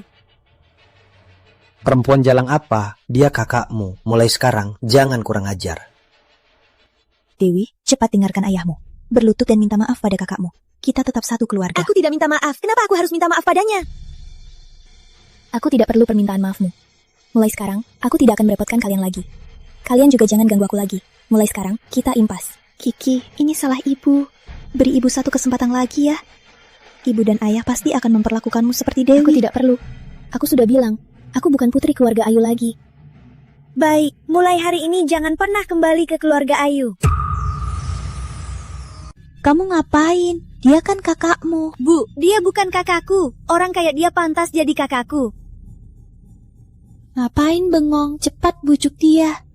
Perempuan jalang apa? Dia kakakmu. Mulai sekarang, jangan kurang ajar. Dewi, cepat dengarkan ayahmu. Berlutut dan minta maaf pada kakakmu. Kita tetap satu keluarga. Aku tidak minta maaf. Kenapa aku harus minta maaf padanya? Aku tidak perlu permintaan maafmu. Mulai sekarang, aku tidak akan merepotkan kalian lagi. Kalian juga jangan ganggu aku lagi. Mulai sekarang, kita impas. Kiki, ini salah ibu. Beri ibu satu kesempatan lagi ya. Ibu dan ayah pasti akan memperlakukanmu seperti Dewi. Aku tidak perlu. Aku sudah bilang, aku bukan putri keluarga Ayu lagi. Baik, mulai hari ini jangan pernah kembali ke keluarga Ayu. Kamu ngapain? Dia kan kakakmu. Bu, dia bukan kakakku. Orang kayak dia pantas jadi kakakku. Ngapain bengong? Cepat bujuk dia.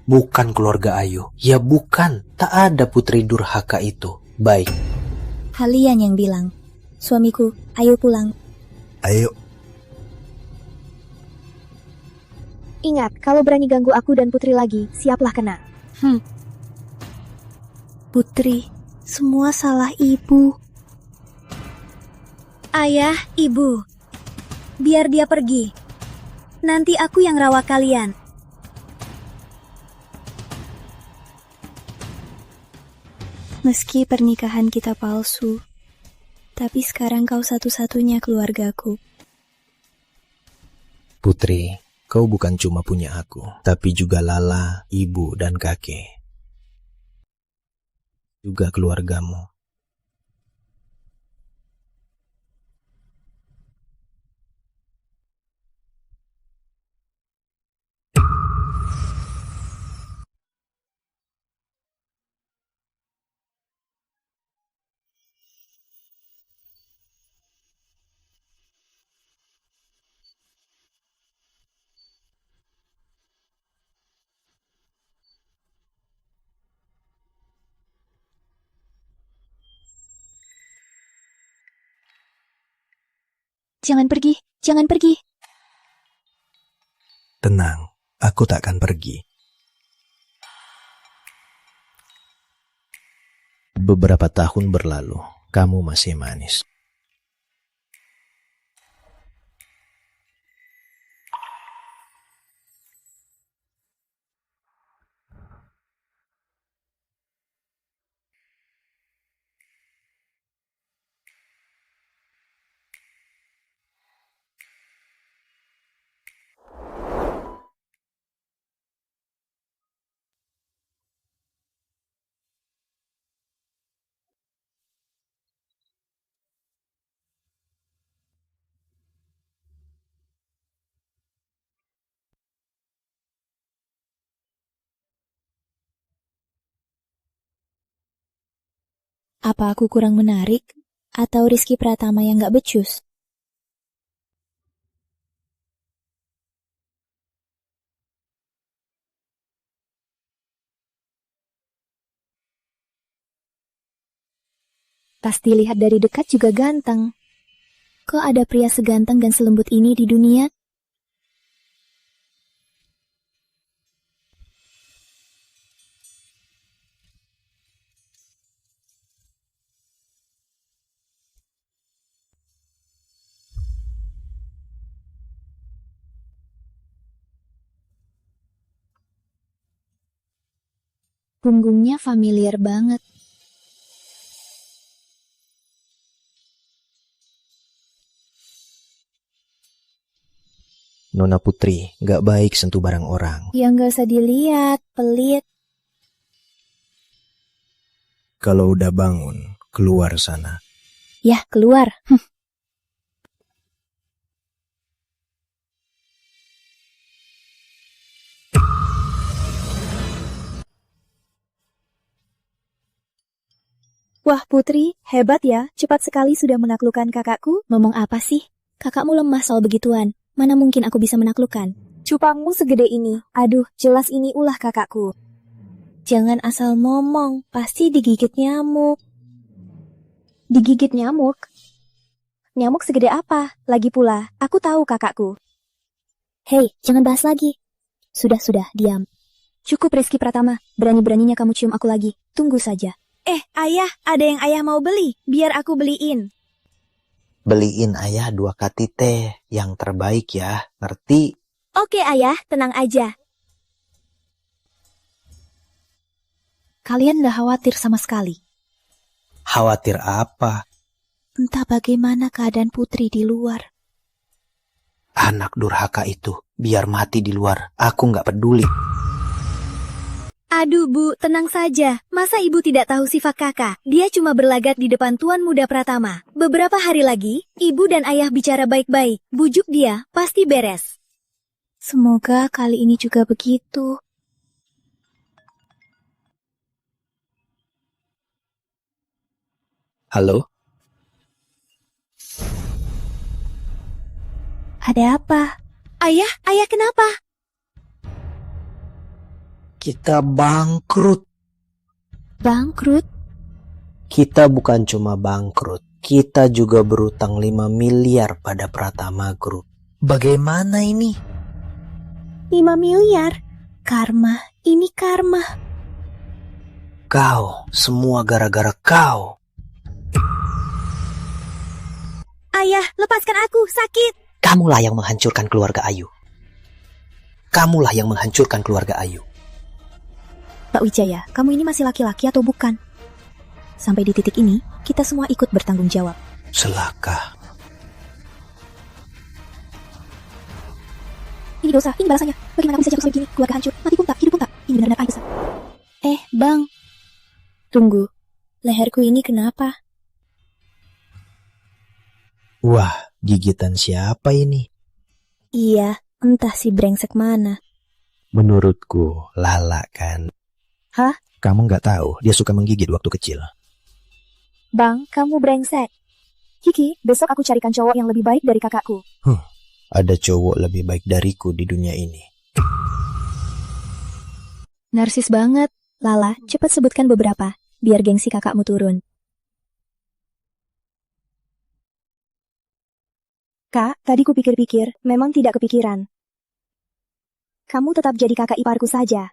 Bukan keluarga Ayu. Ya bukan. Tak ada putri durhaka itu. Baik. Kalian yang bilang. Suamiku, ayo pulang. Ayo. Ingat, kalau berani ganggu aku dan Putri lagi, siaplah kena. Putri, semua salah ibu. Ayah, ibu. Biar dia pergi. Nanti aku yang rawat kalian. Meski pernikahan kita palsu, tapi sekarang kau satu-satunya keluargaku. Putri, kau bukan cuma punya aku, tapi juga Lala, ibu, dan kakek. Juga keluargamu. Jangan pergi, jangan pergi. Tenang, aku tak akan pergi. Beberapa tahun berlalu, kamu masih manis. Apa aku kurang menarik? Atau Rizky Pratama yang gak becus? Pasti lihat dari dekat juga ganteng. Kok ada pria seganteng dan selembut ini di dunia? Punggungnya familiar banget. Nona Putri, gak baik sentuh barang orang. Ya nggak usah dilihat, pelit. Kalau udah bangun, keluar sana. Yah, keluar. Wah Putri, hebat ya, cepat sekali sudah menaklukkan kakakku. Ngomong apa sih? Kakakmu lemah soal begituan. Mana mungkin aku bisa menaklukkan? Cupangmu segede ini. Aduh, jelas ini ulah kakakku. Jangan asal ngomong, pasti digigit nyamuk. Digigit nyamuk? Nyamuk segede apa? Lagi pula, aku tahu kakakku. Hei, jangan bahas lagi. Sudah, diam. Cukup Rizky Pratama, berani-beraninya kamu cium aku lagi. Tunggu saja. Ayah, ada yang ayah mau beli, biar aku beliin. Beliin ayah 2 kati teh yang terbaik ya, ngerti? Oke ayah, tenang aja. Kalian gak khawatir sama sekali? Khawatir apa? Entah bagaimana keadaan Putri di luar. Anak durhaka itu, biar mati di luar, aku nggak peduli. Aduh Bu, tenang saja. Masa Ibu tidak tahu sifat kakak? Dia cuma berlagat di depan Tuan Muda Pratama. Beberapa hari lagi, Ibu dan Ayah bicara baik-baik. Bujuk dia, pasti beres. Semoga kali ini juga begitu. Halo? Ada apa? Ayah kenapa? Kita bangkrut. Bangkrut? Kita bukan cuma bangkrut, kita juga berutang 5 miliar pada Pratama Group. Bagaimana ini? 5 miliar? Karma, ini karma. Kau, semua gara-gara kau. Ayah, lepaskan aku, sakit. Kamulah yang menghancurkan keluarga Ayu. Kamulah yang menghancurkan keluarga Ayu. Pak Wijaya, kamu ini masih laki-laki atau bukan? Sampai di titik ini, kita semua ikut bertanggung jawab. Celaka. Ini dosa, ini balasannya. Bagaimana aku bisa jatuh begini? Keluarga hancur, mati pun tak, hidup pun tak. Ini benar-benar aib besar. Bang. Tunggu, leherku ini kenapa? Wah, gigitan siapa ini? Iya, entah si brengsek mana. Menurutku, Lala kan. Hah? Kamu nggak tahu, dia suka menggigit waktu kecil. Bang, kamu brengsek. Kiki, besok aku carikan cowok yang lebih baik dari kakakku. Ada cowok lebih baik dariku di dunia ini. Narsis banget. Lala, cepat sebutkan beberapa, biar gengsi kakakmu turun. Kak, tadi ku pikir-pikir, memang tidak kepikiran. Kamu tetap jadi kakak iparku saja.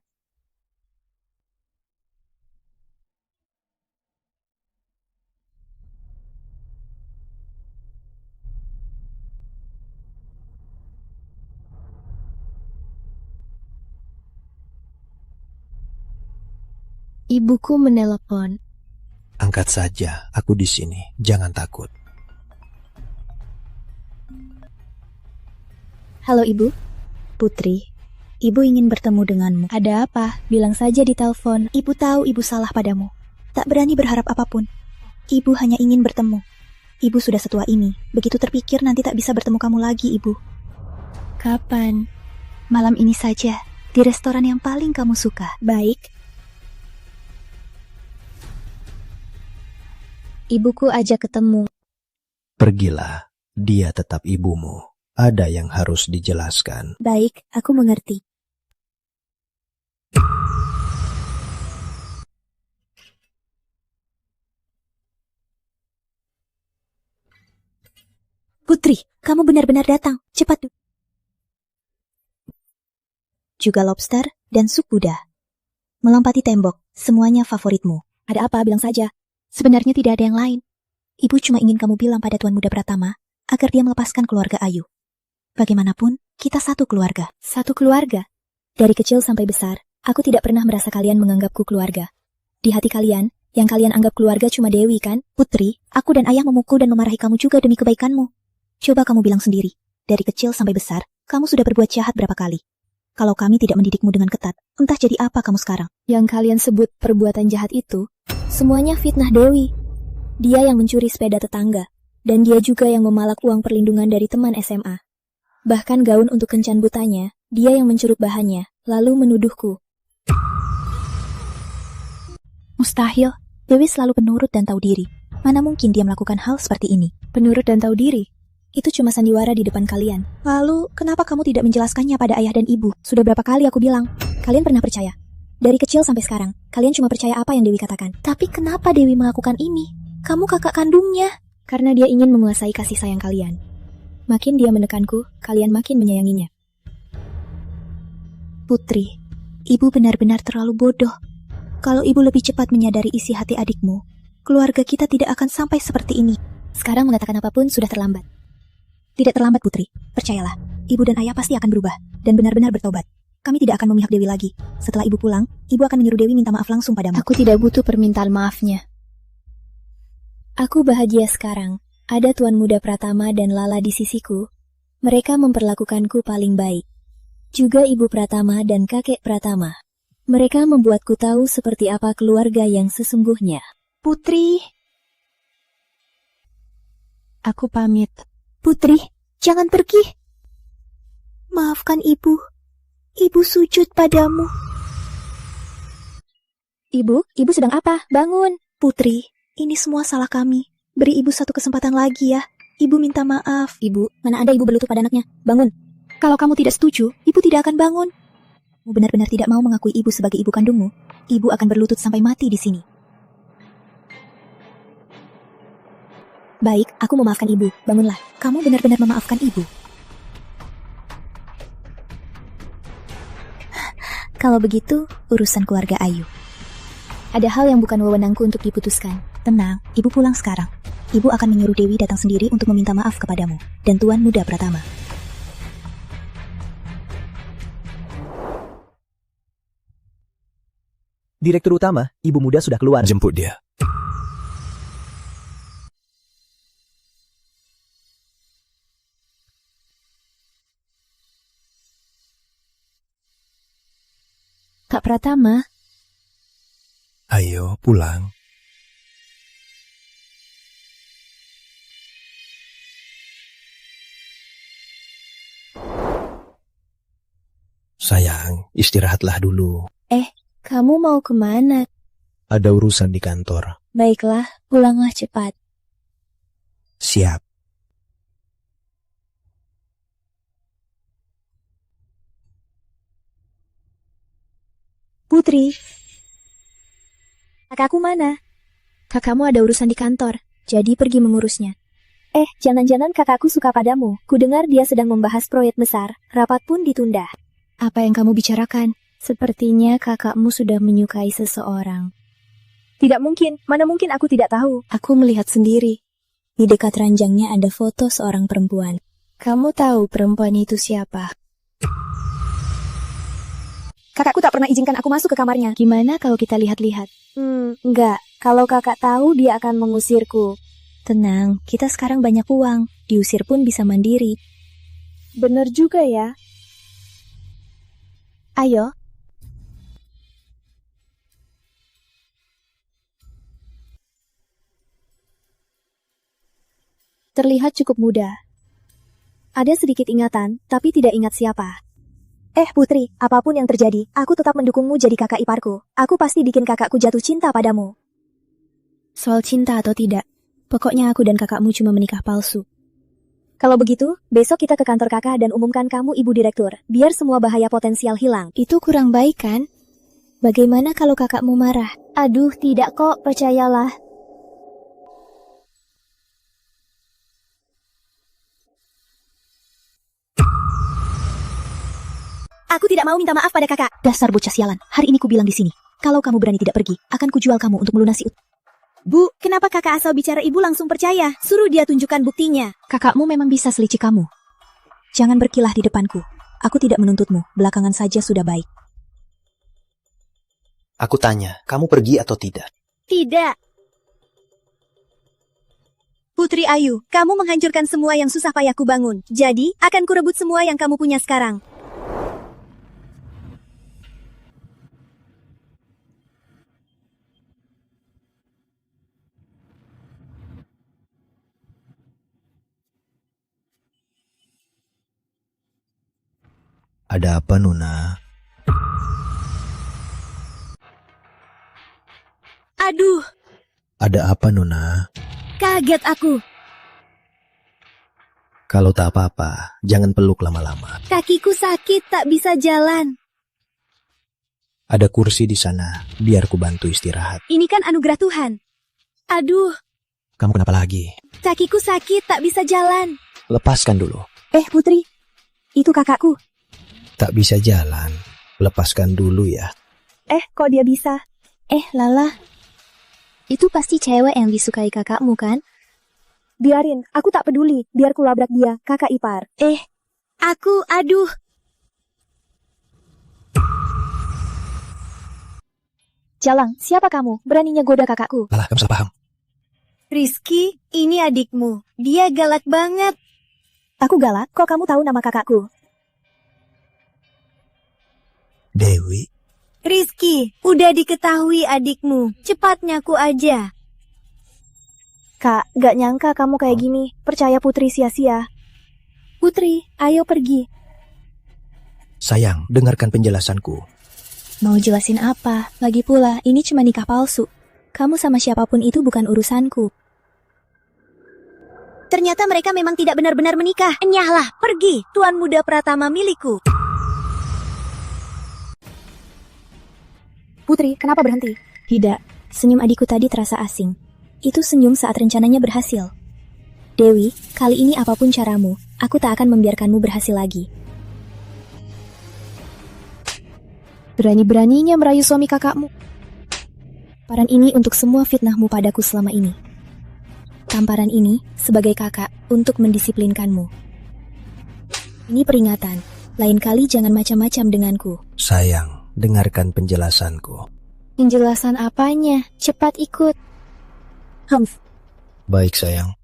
Ibuku menelepon. Angkat saja, aku di sini. Jangan takut. Halo Ibu. Putri, Ibu ingin bertemu denganmu. Ada apa? Bilang saja di telepon. Ibu tahu Ibu salah padamu. Tak berani berharap apapun. Ibu hanya ingin bertemu. Ibu sudah setua ini. Begitu terpikir nanti tak bisa bertemu kamu lagi, Ibu. Kapan? Malam ini saja, di restoran yang paling kamu suka. Baik. Ibuku ajak ketemu. Pergilah, dia tetap ibumu. Ada yang harus dijelaskan. Baik, aku mengerti. Putri, kamu benar-benar datang. Cepat. Juga lobster dan sup Buddha. Melompati tembok, semuanya favoritmu. Ada apa? Bilang saja. Sebenarnya tidak ada yang lain. Ibu cuma ingin kamu bilang pada Tuan Muda Pratama agar dia melepaskan keluarga Ayu. Bagaimanapun, kita satu keluarga. Satu keluarga? Dari kecil sampai besar, Aku tidak pernah merasa kalian menganggapku keluarga. Di hati kalian, yang kalian anggap keluarga cuma Dewi kan? Putri, aku dan ayah memukul dan memarahi kamu juga demi kebaikanmu. Coba kamu bilang sendiri, dari kecil sampai besar, kamu sudah berbuat jahat berapa kali? Kalau kami tidak mendidikmu dengan ketat, entah jadi apa kamu sekarang. Yang kalian sebut perbuatan jahat itu, semuanya fitnah Dewi. Dia yang mencuri sepeda tetangga, dan dia juga yang memalak uang perlindungan dari teman SMA. Bahkan gaun untuk kencan butanya, dia yang mencuruk bahannya, lalu menuduhku. Mustahil, Dewi selalu penurut dan tahu diri. Mana mungkin dia melakukan hal seperti ini? Penurut dan tahu diri? Itu cuma sandiwara di depan kalian. Lalu, kenapa kamu tidak menjelaskannya pada ayah dan ibu? Sudah berapa kali aku bilang, kalian pernah percaya. Dari kecil sampai sekarang, kalian cuma percaya apa yang Dewi katakan. Tapi kenapa Dewi melakukan ini? Kamu kakak kandungnya. Karena dia ingin menguasai kasih sayang kalian. Makin dia menekanku, kalian makin menyayanginya. Putri, ibu benar-benar terlalu bodoh. Kalau ibu lebih cepat menyadari isi hati adikmu, keluarga kita tidak akan sampai seperti ini. Sekarang mengatakan apapun sudah terlambat. Tidak terlambat, Putri. Percayalah, ibu dan ayah pasti akan berubah dan benar-benar bertobat. Kami tidak akan memihak Dewi lagi. Setelah ibu pulang, ibu akan menyuruh Dewi minta maaf langsung padamu. Aku tidak butuh permintaan maafnya. Aku bahagia sekarang. Ada Tuan Muda Pratama dan Lala di sisiku. Mereka memperlakukanku paling baik. Juga Ibu Pratama dan Kakek Pratama. Mereka membuatku tahu seperti apa keluarga yang sesungguhnya. Putri, aku pamit. Putri, jangan pergi. Maafkan ibu. Ibu sujud padamu. Ibu sedang apa? Bangun. Putri, ini semua salah kami. Beri ibu satu kesempatan lagi ya. Ibu minta maaf. Ibu, mana ada ibu berlutut pada anaknya? Bangun. Kalau kamu tidak setuju, ibu tidak akan bangun. Kamu benar-benar tidak mau mengakui ibu sebagai ibu kandungmu. Ibu akan berlutut sampai mati di sini. Baik, aku memaafkan ibu. Bangunlah. Kamu benar-benar memaafkan ibu. Kalau begitu, urusan keluarga Ayu. Ada hal yang bukan wewenangku untuk diputuskan. Tenang, ibu pulang sekarang. Ibu akan menyuruh Dewi datang sendiri untuk meminta maaf kepadamu dan Tuan Muda Pratama. Direktur utama, ibu muda sudah keluar. Jemput dia. Kak Pratama. Ayo, pulang. Sayang, istirahatlah dulu. Kamu mau kemana? Ada urusan di kantor. Baiklah, pulanglah cepat. Siap. Putri. Kakakku mana? Kakakmu ada urusan di kantor, jadi pergi mengurusnya. Jangan-jangan kakakku suka padamu. Kudengar dia sedang membahas proyek besar, rapat pun ditunda. Apa yang kamu bicarakan? Sepertinya kakakmu sudah menyukai seseorang. Tidak mungkin, mana mungkin aku tidak tahu. Aku melihat sendiri. Di dekat ranjangnya ada foto seorang perempuan. Kamu tahu perempuan itu siapa? Kakakku tak pernah izinkan aku masuk ke kamarnya. Gimana kalau kita lihat-lihat? Enggak. Kalau kakak tahu, dia akan mengusirku. Tenang, kita sekarang banyak uang. Diusir pun bisa mandiri. Bener juga ya. Ayo. Terlihat cukup muda. Ada sedikit ingatan, tapi tidak ingat siapa. Putri, apapun yang terjadi, aku tetap mendukungmu jadi kakak iparku. Aku pasti bikin kakakku jatuh cinta padamu. Soal cinta atau tidak, pokoknya aku dan kakakmu cuma menikah palsu. Kalau begitu, besok kita ke kantor kakak dan umumkan kamu ibu direktur, biar semua bahaya potensial hilang. Itu kurang baik kan? Bagaimana kalau kakakmu marah? Aduh, tidak kok, percayalah. Aku tidak mau minta maaf pada kakak. Dasar bocah sialan, hari ini ku bilang di sini. Kalau kamu berani tidak pergi, akan kujual kamu untuk melunasi Bu, kenapa kakak asal bicara ibu langsung percaya? Suruh dia tunjukkan buktinya. Kakakmu memang bisa selicik kamu. Jangan berkilah di depanku. Aku tidak menuntutmu, belakangan saja sudah baik. Aku tanya, kamu pergi atau tidak? Tidak. Putri Ayu, kamu menghancurkan semua yang susah payah kubangun. Jadi, akan kurebut semua yang kamu punya sekarang. Ada apa, Nona? Aduh, Ada apa, Nona? kaget aku. Kalau tak apa-apa, jangan peluk lama-lama. Kakiku sakit, tak bisa jalan. Ada kursi di sana, biar ku bantu istirahat. Ini kan anugerah Tuhan. Aduh, Kamu kenapa lagi? kakiku sakit, tak bisa jalan. Lepaskan dulu. Putri, itu kakakku. Tak bisa jalan. Lepaskan dulu ya. Kok dia bisa? Lala. Itu pasti cewek yang disukai kakakmu kan? Biarin, aku tak peduli. Biar ku labrak dia, kakak ipar. Aduh. Jalang, siapa kamu? Beraninya goda kakakku. Alah, kamu salah paham. Rizky, ini adikmu. Dia galak banget. Aku galak, kok kamu tahu nama kakakku? Dewi, Rizky, udah diketahui adikmu. Cepat nyaku aja. Kak, gak nyangka kamu kayak gini. Percaya Putri sia-sia. Putri, ayo pergi. sayang, dengarkan penjelasanku. Mau jelasin apa? Lagi pula, ini cuma nikah palsu. Kamu sama siapapun itu bukan urusanku. Ternyata mereka memang tidak benar-benar menikah. Enyahlah, pergi, tuan muda Pratama milikku. Putri, kenapa berhenti? Tidak, senyum adikku tadi terasa asing. Itu senyum saat rencananya berhasil. Dewi, kali ini apapun caramu, aku tak akan membiarkanmu berhasil lagi. Berani-beraninya merayu suami kakakmu. Tamparan ini untuk semua fitnahmu padaku selama ini. Tamparan ini sebagai kakak untuk mendisiplinkanmu. Ini peringatan, lain kali jangan macam-macam denganku. Sayang, dengarkan penjelasanku. Penjelasan apanya? Cepat ikut. Baik, sayang.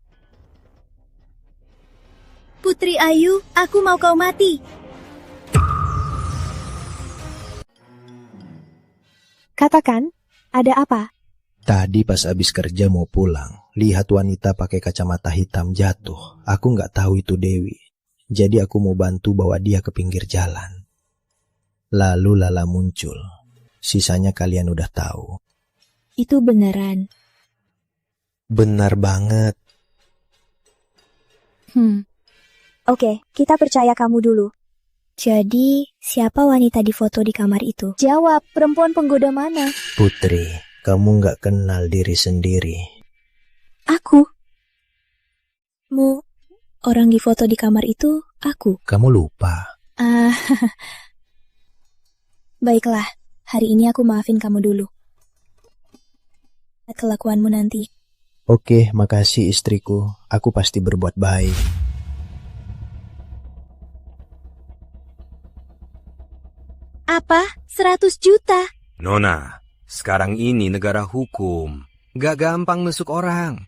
Putri Ayu, aku mau kau mati. Katakan, ada apa? Tadi pas abis kerja mau pulang, lihat wanita pakai kacamata hitam jatuh. Aku nggak tahu itu Dewi. Jadi aku mau bantu bawa dia ke pinggir jalan. Lalu Lala muncul. Sisanya kalian udah tahu. Itu beneran. Benar banget. Oke, kita percaya kamu dulu. Jadi, siapa wanita di foto di kamar itu? Jawab, perempuan penggoda mana? Putri, kamu nggak kenal diri sendiri. Aku. Orang di foto di kamar itu, aku. Kamu lupa. Baiklah, hari ini aku maafin kamu dulu. Kelakuanmu nanti. Oke, makasih istriku. Aku pasti berbuat baik. Apa? 100 juta? Nona, sekarang ini negara hukum. Gak gampang nusuk orang.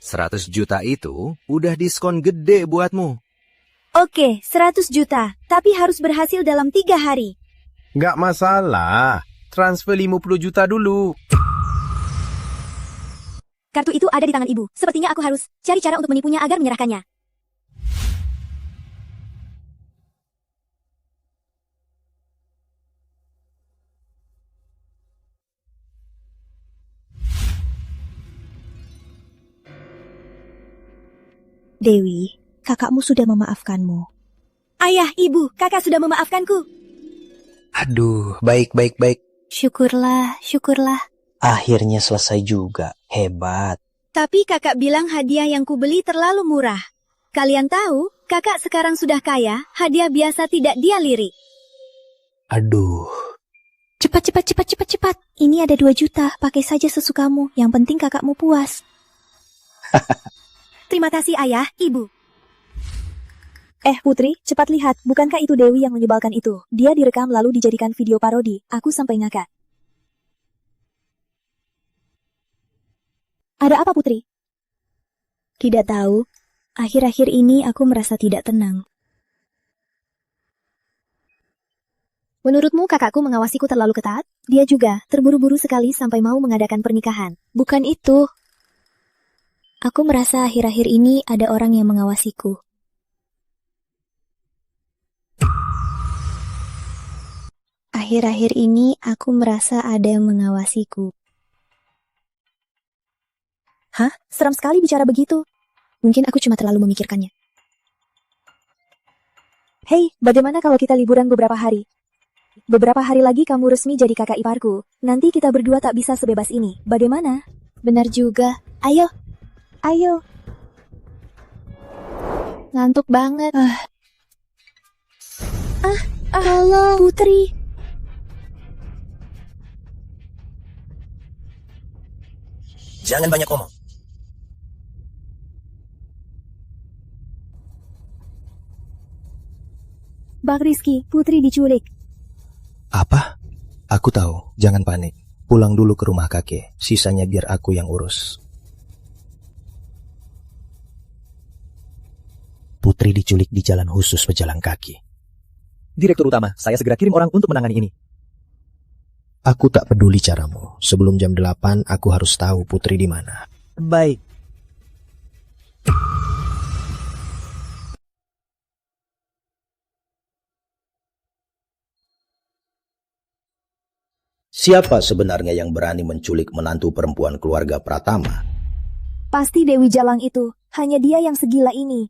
100 juta itu udah diskon gede buatmu. Oke, 100 juta. Tapi harus berhasil dalam 3 hari. Nggak masalah. Transfer 50 juta dulu. Kartu itu ada di tangan ibu. Sepertinya aku harus cari cara untuk menipunya agar menyerahkannya. Dewi, kakakmu sudah memaafkanmu. Ayah, ibu, kakak sudah memaafkanku. Aduh, baik. Syukurlah, syukurlah. Akhirnya selesai juga. Hebat. Tapi kakak bilang hadiah yang kubeli terlalu murah. Kalian tahu, kakak sekarang sudah kaya, hadiah biasa tidak dia lirik. Aduh. Cepat. Ini ada 2 juta, pakai saja sesukamu. Yang penting kakakmu puas. Terima kasih ayah, ibu. Putri, cepat lihat. Bukankah itu Dewi yang menyebalkan itu? Dia direkam lalu dijadikan video parodi. Aku sampai ngakak. Ada apa, Putri? Tidak tahu. Akhir-akhir ini aku merasa tidak tenang. Menurutmu kakakku mengawasiku terlalu ketat? Dia juga terburu-buru sekali sampai mau mengadakan pernikahan. Bukan itu. Aku merasa akhir-akhir ini ada orang yang mengawasiku. Akhir-akhir ini aku merasa ada yang mengawasiku. Hah? Seram sekali bicara begitu. Mungkin aku cuma terlalu memikirkannya. Hei, bagaimana kalau kita liburan beberapa hari? Beberapa hari lagi kamu resmi jadi kakak iparku. Nanti kita berdua tak bisa sebebas ini. Bagaimana? Benar juga. Ayo. Ayo. Ngantuk banget. Halo, Putri. Jangan banyak omong. Bang Rizky, Putri diculik. Apa? Aku tahu, jangan panik. Pulang dulu ke rumah kakek, sisanya biar aku yang urus. Putri diculik di jalan khusus pejalan kaki. Direktur utama, saya segera kirim orang untuk menangani ini. Aku tak peduli caramu. Sebelum jam 8, aku harus tahu Putri di mana. Baik. Siapa sebenarnya yang berani menculik menantu perempuan keluarga Pratama? Pasti Dewi Jalang itu. Hanya dia yang segila ini.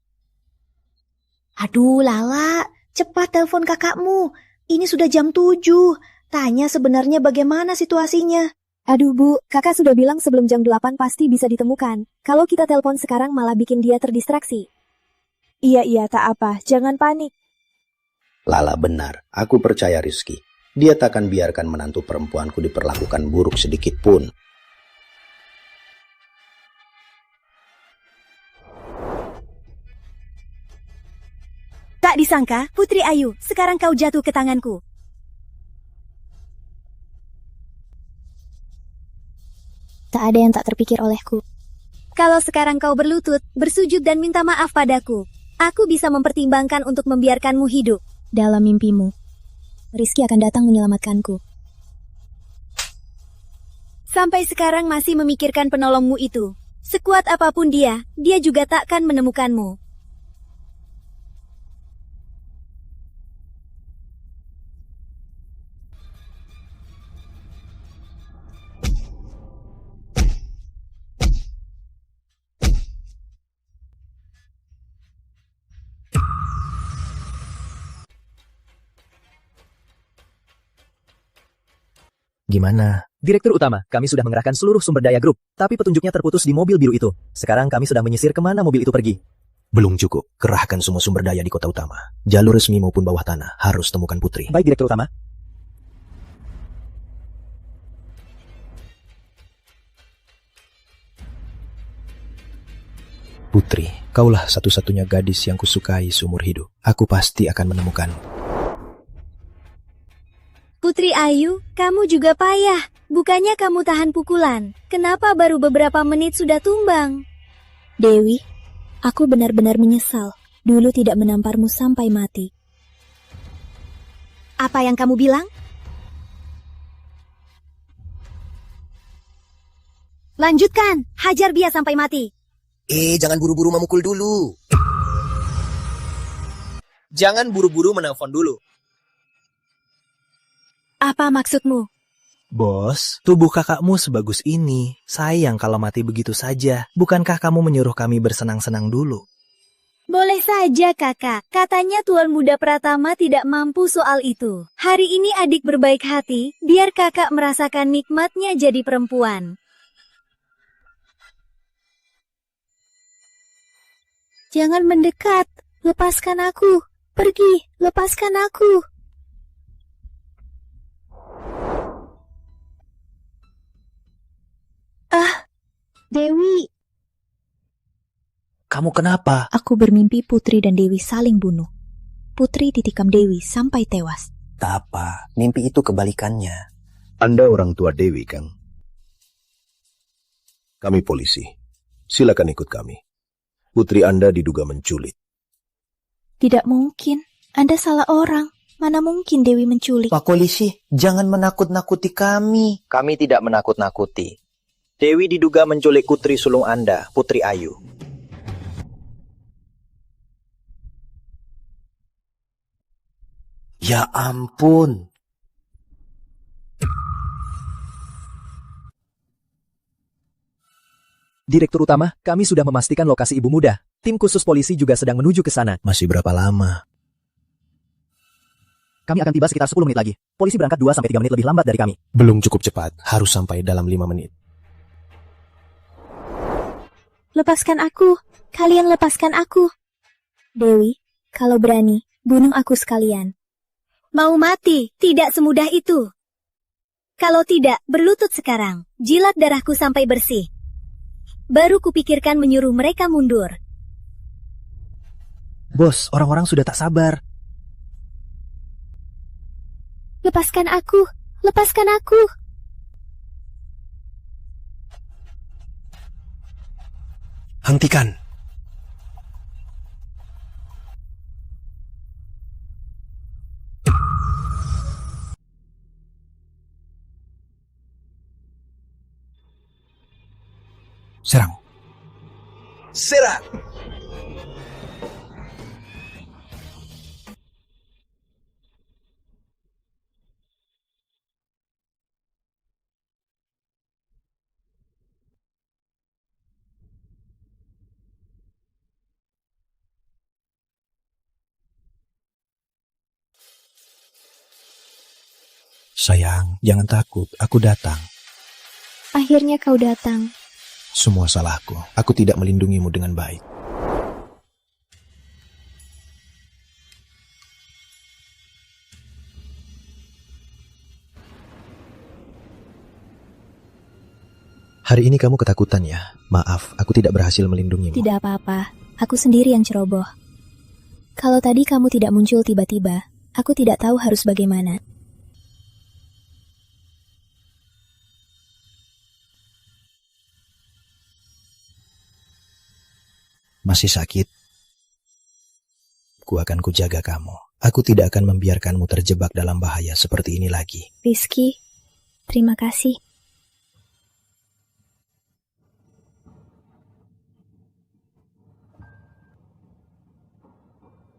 Aduh, Lala, cepat telepon kakakmu. Ini sudah jam 7. Tanya sebenarnya bagaimana situasinya. Aduh Bu, kakak sudah bilang sebelum jam 8 pasti bisa ditemukan. Kalau kita telepon sekarang malah bikin dia terdistraksi. Iya, tak apa. Jangan panik. Lala benar, aku percaya Rizky. Dia takkan biarkan menantu perempuanku diperlakukan buruk sedikit pun. Tak disangka, Putri Ayu, sekarang kau jatuh ke tanganku. Tak ada yang tak terpikir olehku. Kalau sekarang kau berlutut, bersujud dan minta maaf padaku, aku bisa mempertimbangkan untuk membiarkanmu hidup. Dalam mimpimu, Rizky akan datang menyelamatkanku. Sampai sekarang masih memikirkan penolongmu itu. Sekuat apapun dia juga takkan menemukanmu. Gimana? Direktur utama, kami sudah mengerahkan seluruh sumber daya grup, tapi petunjuknya terputus di mobil biru itu. Sekarang kami sedang menyisir kemana mobil itu pergi. Belum cukup. Kerahkan semua sumber daya di kota utama. Jalur resmi maupun bawah tanah harus temukan Putri. Baik, Direktur utama. Putri, kaulah satu-satunya gadis yang kusukai seumur hidup. Aku pasti akan menemukanmu. Putri Ayu, kamu juga payah. Bukannya kamu tahan pukulan. Kenapa baru beberapa menit sudah tumbang? Dewi, aku benar-benar menyesal. Dulu tidak menamparmu sampai mati. Apa yang kamu bilang? Lanjutkan, hajar dia sampai mati. Jangan buru-buru memukul dulu. Jangan buru-buru menelpon dulu. Apa maksudmu? Bos, tubuh kakakmu sebagus ini. Sayang kalau mati begitu saja. Bukankah kamu menyuruh kami bersenang-senang dulu? Boleh saja kakak. Katanya Tuan Muda Pratama tidak mampu soal itu. Hari ini adik berbaik hati, biar kakak merasakan nikmatnya jadi perempuan. Jangan mendekat. Lepaskan aku. Pergi. Lepaskan aku. Dewi. Kamu kenapa? Aku bermimpi Putri dan Dewi saling bunuh. Putri ditikam Dewi sampai tewas. Tak apa, mimpi itu kebalikannya. Anda orang tua Dewi, Kang. Kami polisi. Silakan ikut kami. Putri Anda diduga menculik. Tidak mungkin. Anda salah orang. Mana mungkin Dewi menculik? Pak polisi, jangan menakut-nakuti kami. Kami tidak menakut-nakuti. Dewi diduga menculik putri sulung Anda, Putri Ayu. Ya ampun. Direktur Utama, kami sudah memastikan lokasi ibu muda. Tim khusus polisi juga sedang menuju ke sana. Masih berapa lama? Kami akan tiba sekitar 10 menit lagi. Polisi berangkat 2-3 menit lebih lambat dari kami. Belum cukup cepat. Harus sampai dalam 5 menit. Lepaskan aku. Kalian lepaskan aku. Dewi, kalau berani, bunuh aku sekalian. Mau mati, tidak semudah itu. Kalau tidak, berlutut sekarang. Jilat darahku sampai bersih. Baru kupikirkan menyuruh mereka mundur. Bos, orang-orang sudah tak sabar. Lepaskan aku. Lepaskan aku. Hentikan. Serang. Serang. Sayang, jangan takut. Aku datang. Akhirnya kau datang. Semua salahku. Aku tidak melindungimu dengan baik. Hari ini kamu ketakutan ya? Maaf, aku tidak berhasil melindungimu. Tidak apa-apa, aku sendiri yang ceroboh. Kalau tadi kamu tidak muncul tiba-tiba, aku tidak tahu harus bagaimana. Masih sakit? Akan kujaga kamu. Aku tidak akan membiarkanmu terjebak dalam bahaya seperti ini lagi. Rizky, terima kasih.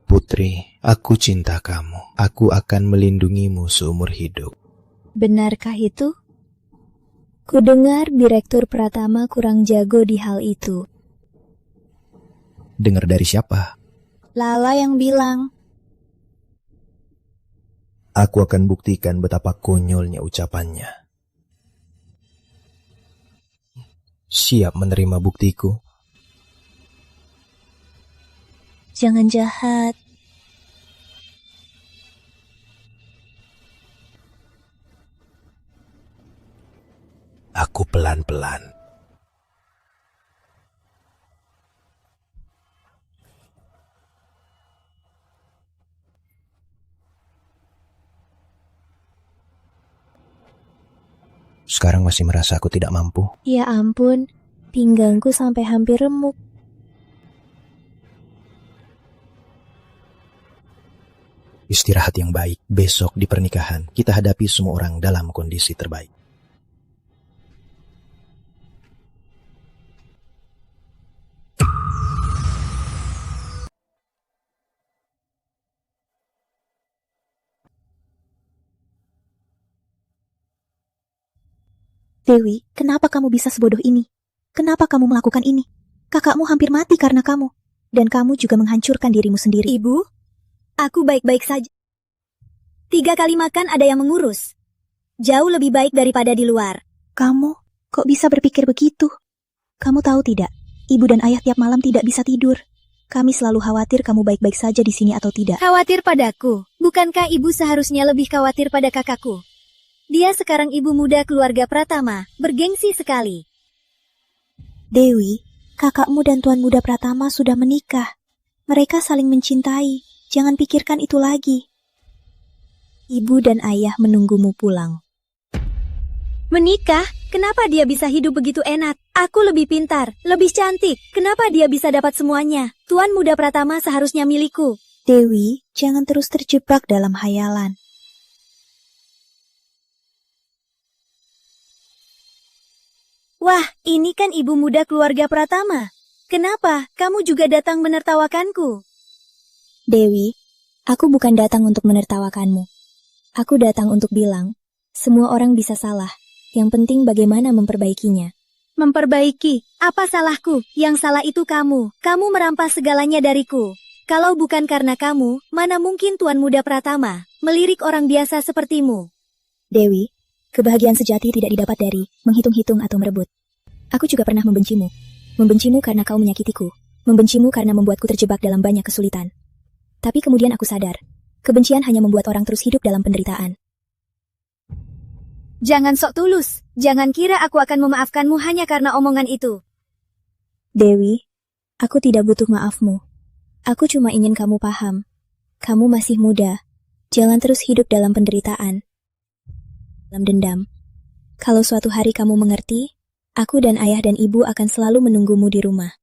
Putri, aku cinta kamu. Aku akan melindungimu seumur hidup. Benarkah itu? Kudengar Direktur Pratama kurang jago di hal itu. Dengar dari siapa? Lala yang bilang. Aku akan buktikan betapa konyolnya ucapannya. Siap menerima buktiku? Jangan jahat. Aku pelan-pelan. Sekarang masih merasa aku tidak mampu. Ya ampun, pinggangku sampai hampir remuk. Istirahat yang baik. Besok di pernikahan, kita hadapi semua orang dalam kondisi terbaik. Dewi, kenapa kamu bisa sebodoh ini? Kenapa kamu melakukan ini? Kakakmu hampir mati karena kamu. Dan kamu juga menghancurkan dirimu sendiri. Ibu, aku baik-baik saja. 3 kali makan ada yang mengurus. Jauh lebih baik daripada di luar. Kamu, kok bisa berpikir begitu? Kamu tahu tidak, ibu dan ayah tiap malam tidak bisa tidur. Kami selalu khawatir kamu baik-baik saja di sini atau tidak. Khawatir padaku? Bukankah ibu seharusnya lebih khawatir pada kakakku? Dia sekarang ibu muda keluarga Pratama, bergengsi sekali. Dewi, kakakmu dan Tuan Muda Pratama sudah menikah. Mereka saling mencintai. Jangan pikirkan itu lagi. Ibu dan ayah menunggumu pulang. Menikah? Kenapa dia bisa hidup begitu enak? Aku lebih pintar, lebih cantik. Kenapa dia bisa dapat semuanya? Tuan Muda Pratama seharusnya milikku. Dewi, jangan terus terjebak dalam hayalan. Wah, ini kan ibu muda keluarga Pratama. Kenapa kamu juga datang menertawakanku? Dewi, aku bukan datang untuk menertawakanmu. Aku datang untuk bilang, semua orang bisa salah. Yang penting bagaimana memperbaikinya. Memperbaiki? Apa salahku? Yang salah itu kamu. Kamu merampas segalanya dariku. Kalau bukan karena kamu, mana mungkin Tuan Muda Pratama melirik orang biasa sepertimu. Dewi, kebahagiaan sejati tidak didapat dari menghitung-hitung atau merebut. Aku juga pernah membencimu. Membencimu karena kau menyakitiku. Membencimu karena membuatku terjebak dalam banyak kesulitan. Tapi kemudian aku sadar, kebencian hanya membuat orang terus hidup dalam penderitaan. Jangan sok tulus. Jangan kira aku akan memaafkanmu hanya karena omongan itu. Dewi, aku tidak butuh maafmu. Aku cuma ingin kamu paham. Kamu masih muda. Jangan terus hidup dalam penderitaan. Dalam dendam. Kalau suatu hari kamu mengerti, aku dan ayah dan ibu akan selalu menunggumu di rumah.